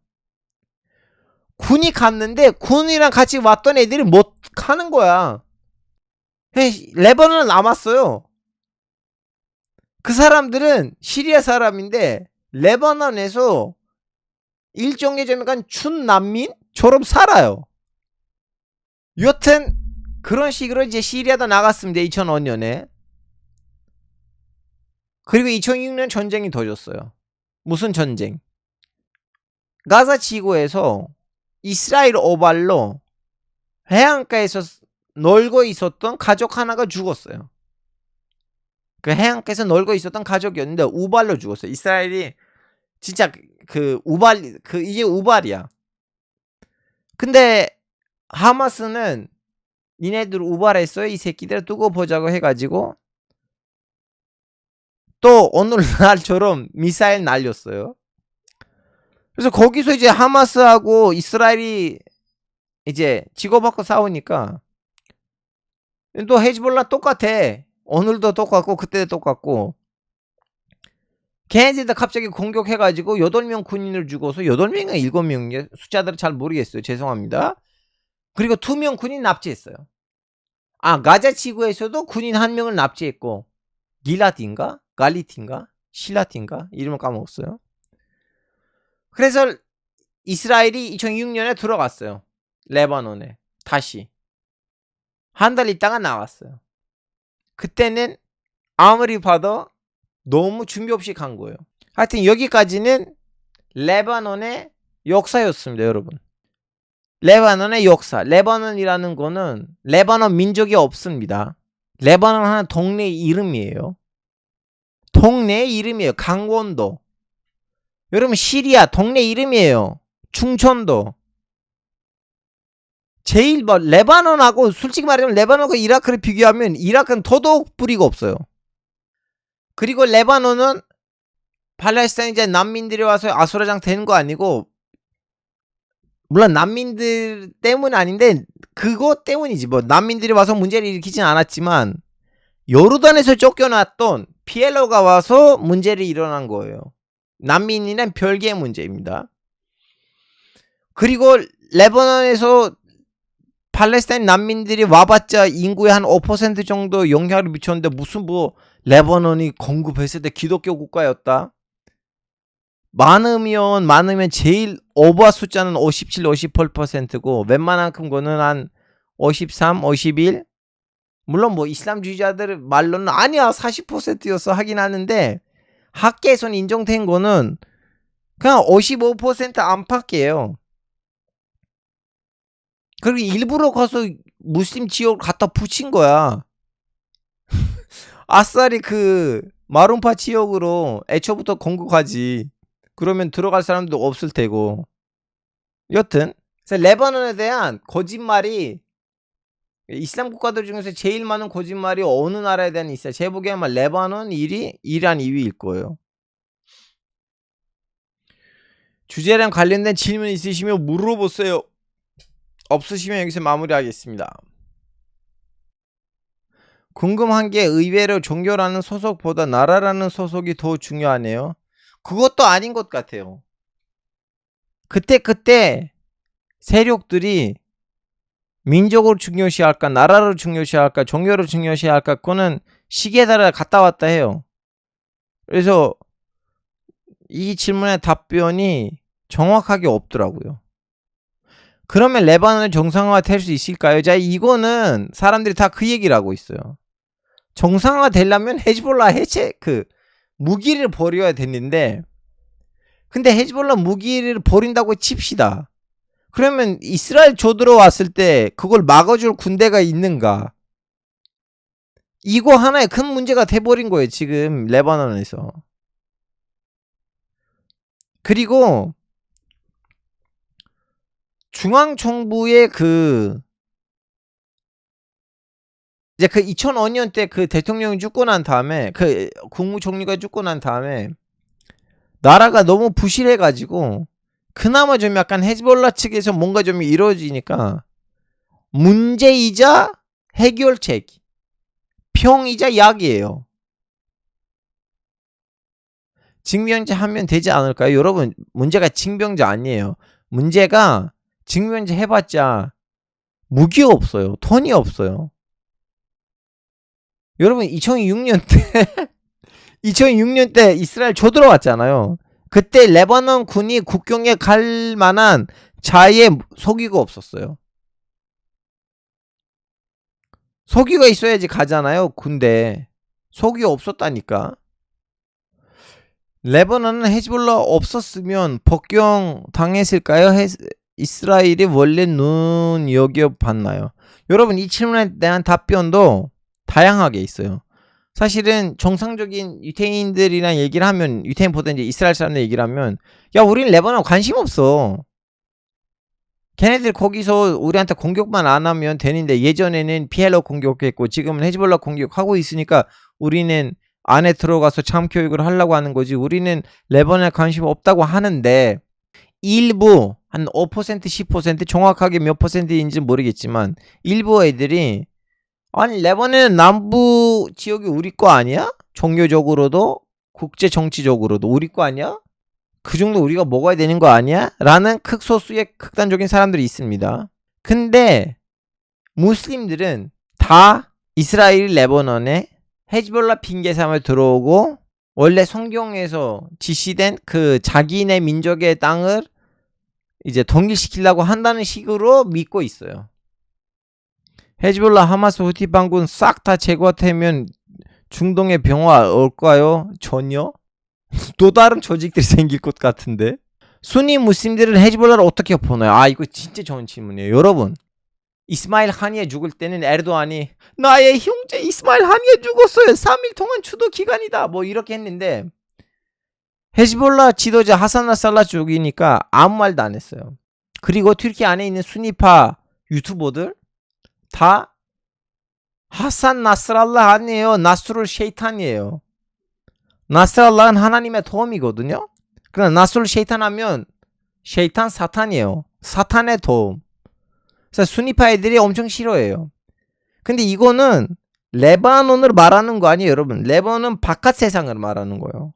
군이 갔는데 군이랑 같이 왔던 애들이 못 가는 거야. 레바논은 남았어요. 그 사람들은 시리아 사람인데 레바논에서 일종의 좀 약간 준난민처럼 살아요. 여튼 그런 식으로 이제 시리아도 나갔습니다. 2005년에. 그리고 2006년 전쟁이 터졌어요. 무슨 전쟁? 가자 지구에서 이스라엘 오발로 해안가에서 놀고 있었던 가족 하나가 죽었어요. 그 해안가에서 놀고 있었던 가족이었는데 우발로 죽었어요. 이스라엘이 진짜 이게 우발이야. 근데 하마스는 니네들 우발했어요? 이 새끼들 두고 보자고 해가지고 또 오늘날처럼 미사일 날렸어요. 그래서 거기서 이제 하마스하고 이스라엘이 이제 치고받고 싸우니까 또 헤즈볼라 똑같아. 오늘도 똑같고 그때도 똑같고. 걔네들 갑자기 공격해가지고 8명 군인을 죽어서 8명인가 7명인가 숫자들은 잘 모르겠어요. 죄송합니다. 그리고 2명 군인 납치했어요. 가자 지구에서도 군인 1명을 납치했고, 길라티인가? 갈리티인가? 실라티인가? 이름을 까먹었어요. 그래서 이스라엘이 2006년에 들어갔어요. 레바논에. 다시. 한 달 있다가 나왔어요. 그때는 아무리 봐도 너무 준비 없이 간 거예요. 하여튼 여기까지는 레바논의 역사였습니다, 여러분. 레바논의 역사. 레바논이라는 거는 레바논 민족이 없습니다. 레바논 하는 동네 이름이에요. 동네 이름이에요. 강원도. 여러분, 시리아 동네 이름이에요. 충청도. 제일 레바논하고 솔직히 말하면 레바논과 이라크를 비교하면 이라크는 더더욱 뿌리가 없어요. 그리고 레바논은 팔레스타인 이제 난민들이 와서 아수라장 되는 거 아니고, 물론 난민들 때문은 아닌데 그거 때문이지. 뭐 난민들이 와서 문제를 일으키진 않았지만 요르단에서 쫓겨났던 PLO가 와서 문제를 일어난 거예요. 난민이란 별개의 문제입니다. 그리고 레바논에서 팔레스타인 난민들이 와봤자 인구의 한 5% 정도 영향을 미쳤는데 무슨 뭐 레바논이 건국했을 때 기독교 국가였다. 많으면 제일 오버 숫자는 57, 58%고 웬만한 큰 거는 한 53, 51. 물론 뭐 이슬람주의자들 말로는 아니야 40%였어 하긴 하는데 학계에서는 인정된 거는 그냥 55% 안팎이에요. 그리고 일부러 가서 무슬림 지역을 갖다 붙인 거야. 아싸리 그 마룬파 지역으로 애초부터 건국하지. 그러면 들어갈 사람도 없을 테고. 여튼 레바논에 대한 거짓말이 이슬람 국가들 중에서 제일 많은 거짓말이 어느 나라에 대한 있어요. 제 보기에는 아마 레바논 1위, 이란 2위일 거예요. 주제랑 관련된 질문 있으시면 물어보세요. 없으시면 여기서 마무리하겠습니다. 궁금한 게 의외로 종교라는 소속보다 나라라는 소속이 더 중요하네요. 그것도 아닌 것 같아요. 그때 세력들이 민족을 중요시할까, 나라를 중요시할까, 종교를 중요시할까, 그거는 시기에 따라 갔다 왔다 해요. 그래서 이 질문의 답변이 정확하게 없더라고요. 그러면 레바논의 정상화 될 수 있을까요? 자, 이거는 사람들이 다 그 얘기를 하고 있어요. 정상화 되려면 헤즈볼라 해체 무기를 버려야 되는데, 근데 헤즈볼라 무기를 버린다고 칩시다. 그러면 이스라엘 쳐들어왔을 때 그걸 막아줄 군대가 있는가? 이거 하나의 큰 문제가 돼버린 거예요, 지금 레바논에서. 그리고 중앙정부의 이제 2005년 때 대통령이 죽고 난 다음에, 국무총리가 죽고 난 다음에 나라가 너무 부실해가지고 그나마 좀 약간 헤즈볼라 측에서 뭔가 좀 이루어지니까 문제이자 해결책, 평이자 약이에요. 징병제 하면 되지 않을까요? 여러분, 문제가 징병제 아니에요. 문제가 징병제 해봤자 무기가 없어요. 돈이 없어요. 여러분, 2006년 때 이스라엘 쳐들어왔잖아요. 그때 레바논 군이 국경에 갈 만한 자의 소기가 없었어요. 소기가 있어야지 가잖아요, 군대. 소기가 없었다니까. 레바논은 헤즈볼라 없었으면 복경 당했을까요? 이스라엘이 원래 눈여겨봤나요? 여러분, 이 질문에 대한 답변도 다양하게 있어요. 사실은 정상적인 유태인들이랑 얘기를 하면, 유태인보다 이제 이스라엘 사람들 얘기를 하면, 야, 우린 레바논 관심 없어. 걔네들 거기서 우리한테 공격만 안 하면 되는데, 예전에는 피엘로 공격했고 지금은 헤즈볼라 공격하고 있으니까 우리는 안에 들어가서 참교육을 하려고 하는 거지, 우리는 레바논에 관심 없다고 하는데, 일부 한 5% 10% 정확하게 몇 퍼센트인지 모르겠지만 일부 애들이, 아니 레바논은 남부 지역이 우리 거 아니야? 종교적으로도 국제 정치적으로도 우리 거 아니야? 그 정도 우리가 먹어야 되는 거 아니야? 라는 극소수의 극단적인 사람들이 있습니다. 근데 무슬림들은 다 이스라엘이 레바논에 헤즈볼라 핑계 삼아 들어오고, 원래 성경에서 지시된 자기네 민족의 땅을 이제 동일시키려고 한다는 식으로 믿고 있어요. 헤즈볼라, 하마스, 후티 반군 싹 다 제거되면 중동의 병화 올까요? 전혀. 또 다른 조직들이 생길 것 같은데. 순위 무슬림들은 헤즈볼라를 어떻게 보나요? 아, 이거 진짜 좋은 질문이에요. 여러분, 이스마일 하니에 죽을 때는 에르도안이 나의 형제 이스마일 하니에 죽었어요, 3일 동안 추도 기간이다, 뭐 이렇게 했는데, 헤즈볼라 지도자 하산 나스랄라 죽이니까 아무 말도 안 했어요. 그리고 튀르키 안에 있는 수니파 유튜버들 다 하산 나스랄라 아니에요, 나스룰 셰이탄이에요. 나스랄라는 하나님의 도움이거든요. 그러나 나스룰 셰이탄 하면 셰이탄 사탄이에요. 사탄의 도움. 그래서 수니파 애들이 엄청 싫어해요. 근데 이거는 레바논을 말하는 거 아니에요, 여러분. 레바논 바깥 세상을 말하는 거예요.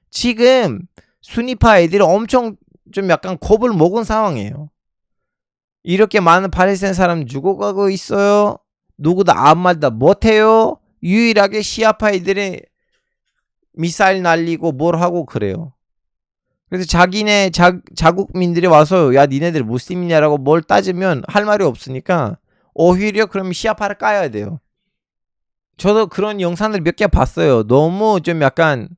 지금 수니파 애들이 엄청 좀 약간 겁을 먹은 상황이에요. 이렇게 많은 팔레스타인 사람 죽어가고 있어요. 누구도 아무 말도 못해요. 유일하게 시아파 애들이 미사일 날리고 뭘 하고 그래요. 그래서 자기네 자국민들이 와서 야, 니네들 무슬림이냐라고 뭘 따지면 할 말이 없으니까 오히려 그럼 시아파를 까야 돼요. 저도 그런 영상들 몇 개 봤어요. 너무 좀 약간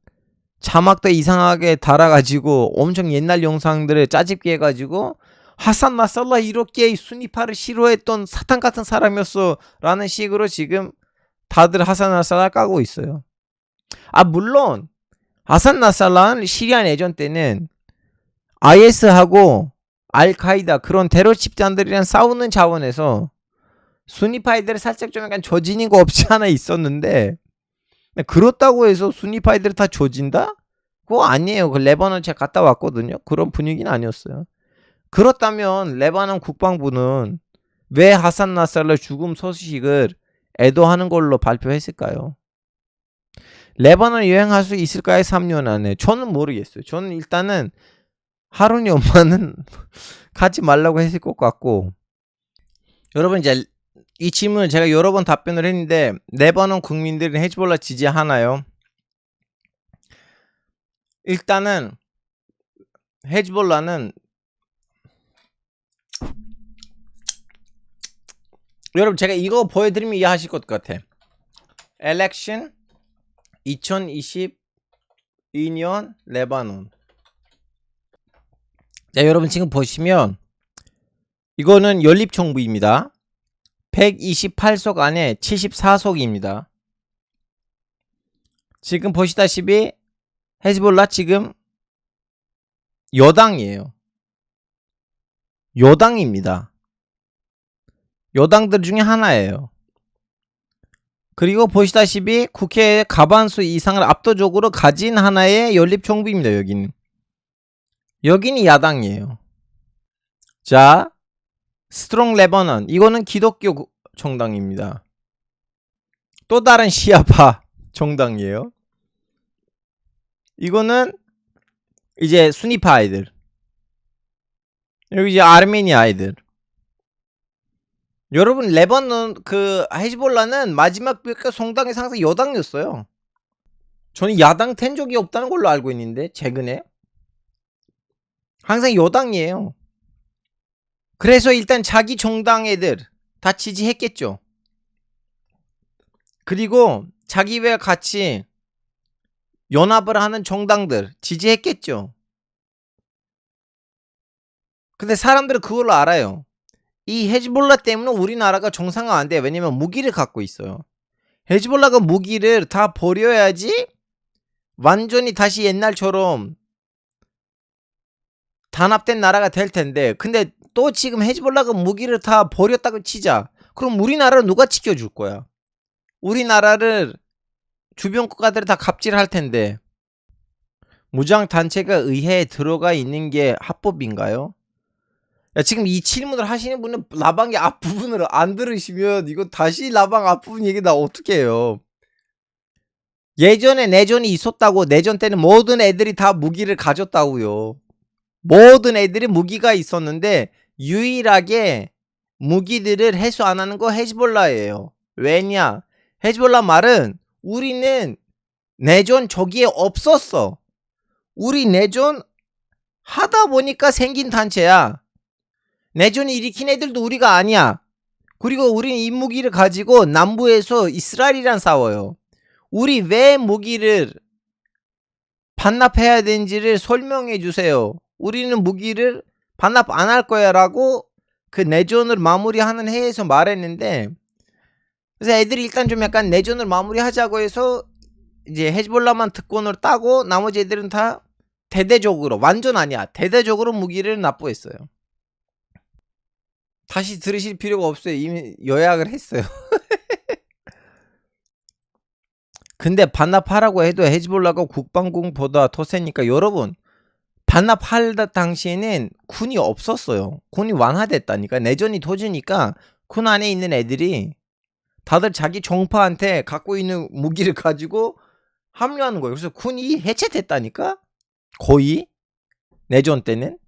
자막도 이상하게 달아가지고 엄청 옛날 영상들을 짜집기 해가지고 하산 나스랄라 이렇게 수니파를 싫어했던 사탄 같은 사람이었어 라는 식으로 지금 다들 하산 나스랄라 까고 있어요. 아, 물론 하산 나스랄라는 시리아 내전 때는 IS하고 알카이다 그런 테러 집단들이랑 싸우는 차원에서 수니파이들이 살짝 좀 약간 조진인 거 없지 않아 있었는데, 그렇다고 해서 수니파이들이 다 조진다? 그거 아니에요. 레바논 제가 갔다 왔거든요. 그런 분위기는 아니었어요. 그렇다면 레바논 국방부는 왜 하산 나스랄라 죽음 소식을 애도하는 걸로 발표했을까요? 레바논 여행할 수 있을까요? 3년 안에. 저는 모르겠어요. 저는 일단은 하루니 엄마는 가지 말라고 했을 것 같고, 여러분, 이제 이 질문을 제가 여러 번 답변을 했는데, 레바논 국민들은 헤즈볼라 지지하나요? 일단은 헤즈볼라는 여러분 제가 이거 보여드리면 이해하실 것 같아. Election 2022년 레바논. 자, 여러분 지금 보시면 이거는 연립정부입니다. 128석 안에 74석입니다. 지금 보시다시피 헤즈볼라 지금 여당이에요. 여당입니다. 여당들 중에 하나예요. 그리고 보시다시피 국회의 과반수 이상을 압도적으로 가진 하나의 연립정부입니다. 여기는 야당이에요. 자, 스트롱 레버넌, 이거는 기독교 정당입니다. 또 다른 시아파 정당이에요. 이거는 이제 수니파 아이들. 여기 이제 아르메니아 아이들. 여러분 레바논 헤즈볼라는 마지막 성당에서 항상 여당이었어요. 저는 야당 텐 적이 없다는 걸로 알고 있는데 최근에 항상 여당이에요. 그래서 일단 자기 정당 애들 다 지지했겠죠. 그리고 자기와 같이 연합을 하는 정당들 지지했겠죠. 근데 사람들은 그걸로 알아요. 이 헤즈볼라 때문에 우리나라가 정상화 안 돼요. 왜냐면 무기를 갖고 있어요. 헤즈볼라가 무기를 다 버려야지 완전히 다시 옛날처럼 단합된 나라가 될 텐데, 근데 또 지금 헤즈볼라가 무기를 다 버렸다고 치자. 그럼 우리나라를 누가 지켜줄 거야? 우리나라를 주변 국가들이 다 갑질할 텐데. 무장단체가 의회에 들어가 있는 게 합법인가요? 야, 지금 이 질문을 하시는 분은 라방의 앞부분을 안 들으시면 이거 다시 라방 앞부분 얘기 나 어떻게 해요? 예전에 내전이 있었다고. 내전 때는 모든 애들이 다 무기를 가졌다고요. 모든 애들이 무기가 있었는데 유일하게 무기들을 해소 안 하는 거 헤즈볼라예요. 왜냐? 헤즈볼라 말은 우리는 내전 저기에 없었어. 우리 내전 하다 보니까 생긴 단체야. 내전을 일으킨 애들도 우리가 아니야. 그리고 우리는 이 무기를 가지고 남부에서 이스라엘이랑 싸워요. 우리 왜 무기를 반납해야 되는지를 설명해 주세요. 우리는 무기를 반납 안 할 거야 라고 그 내전을 마무리하는 회에서 말했는데, 그래서 애들이 일단 좀 약간 내전을 마무리하자고 해서 이제 헤즈볼라만 특권을 따고 나머지 애들은 다 대대적으로, 완전 아니야, 대대적으로 무기를 납부했어요. 다시 들으실 필요가 없어요. 이미 요약을 했어요. 근데 반납하라고 해도 헤즈볼라가 국방국보다 더 세니까 여러분, 반납할 당시에는 군이 없었어요. 군이 완화됐다니까. 내전이 터지니까 군 안에 있는 애들이 다들 자기 정파한테 갖고 있는 무기를 가지고 합류하는 거예요. 그래서 군이 해체됐다니까. 거의 내전 때는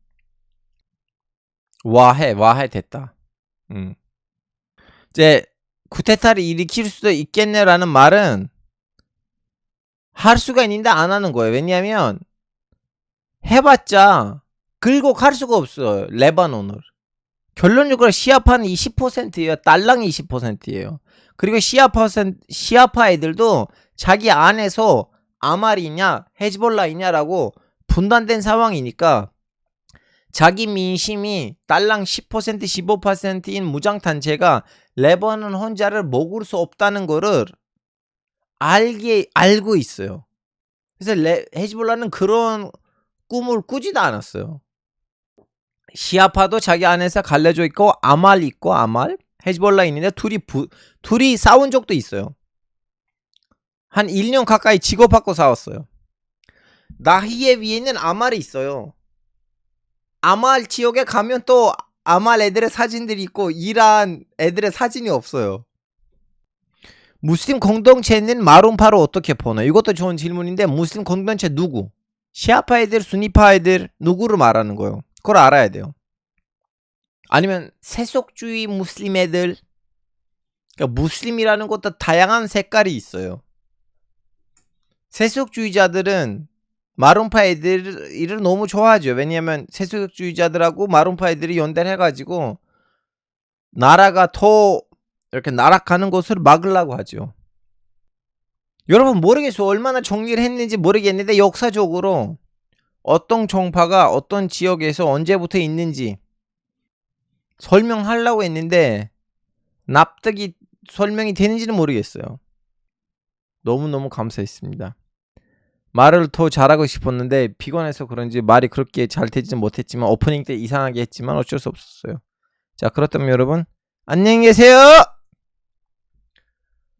와해됐다. 이제 쿠데타를 일으킬 수도 있겠네라는 말은 할 수가 있는데 안 하는 거예요. 왜냐하면 해봤자 긁고 갈 수가 없어요. 레바논을. 결론적으로 시아파는 20%예요. 딸랑이 20%예요. 그리고 시아파 애들도 자기 안에서 아말이냐 헤즈볼라이냐라고 분단된 상황이니까 자기 민심이 딸랑 10% 15%인 무장단체가 레바논 혼자를 먹을 수 없다는 거를 알고 있어요. 그래서 헤즈볼라는 그런 꿈을 꾸지도 않았어요. 시아파도 자기 안에서 갈라져 있고 아말 있고 아말 헤즈볼라 있는데 둘이 싸운 적도 있어요. 한 1년 가까이 직업받고 싸웠어요. 나히에 위에는 아말이 있어요. 아말 지역에 가면 또 아말 애들의 사진들이 있고 이란 애들의 사진이 없어요. 무슬림 공동체는 마룬파로 어떻게 보나? 이것도 좋은 질문인데 무슬림 공동체 누구? 시아파 애들, 수니파 애들 누구를 말하는 거예요? 그걸 알아야 돼요. 아니면 세속주의 무슬림 애들. 그러니까 무슬림이라는 것도 다양한 색깔이 있어요. 세속주의자들은 마룬파 애들을 너무 좋아하죠. 왜냐하면 세속주의자들하고 마룬파 애들이 연대를 해가지고 나라가 더 이렇게 날아가는 것을 막으려고 하죠. 여러분 모르겠어요. 얼마나 정리를 했는지 모르겠는데 역사적으로 어떤 종파가 어떤 지역에서 언제부터 있는지 설명하려고 했는데 납득이 설명이 되는지는 모르겠어요. 너무너무 감사했습니다. 말을 더 잘하고 싶었는데 피곤해서 그런지 말이 그렇게 잘 되지는 못했지만 오프닝 때 이상하게 했지만 어쩔 수 없었어요. 자, 그렇다면 여러분 안녕히 계세요.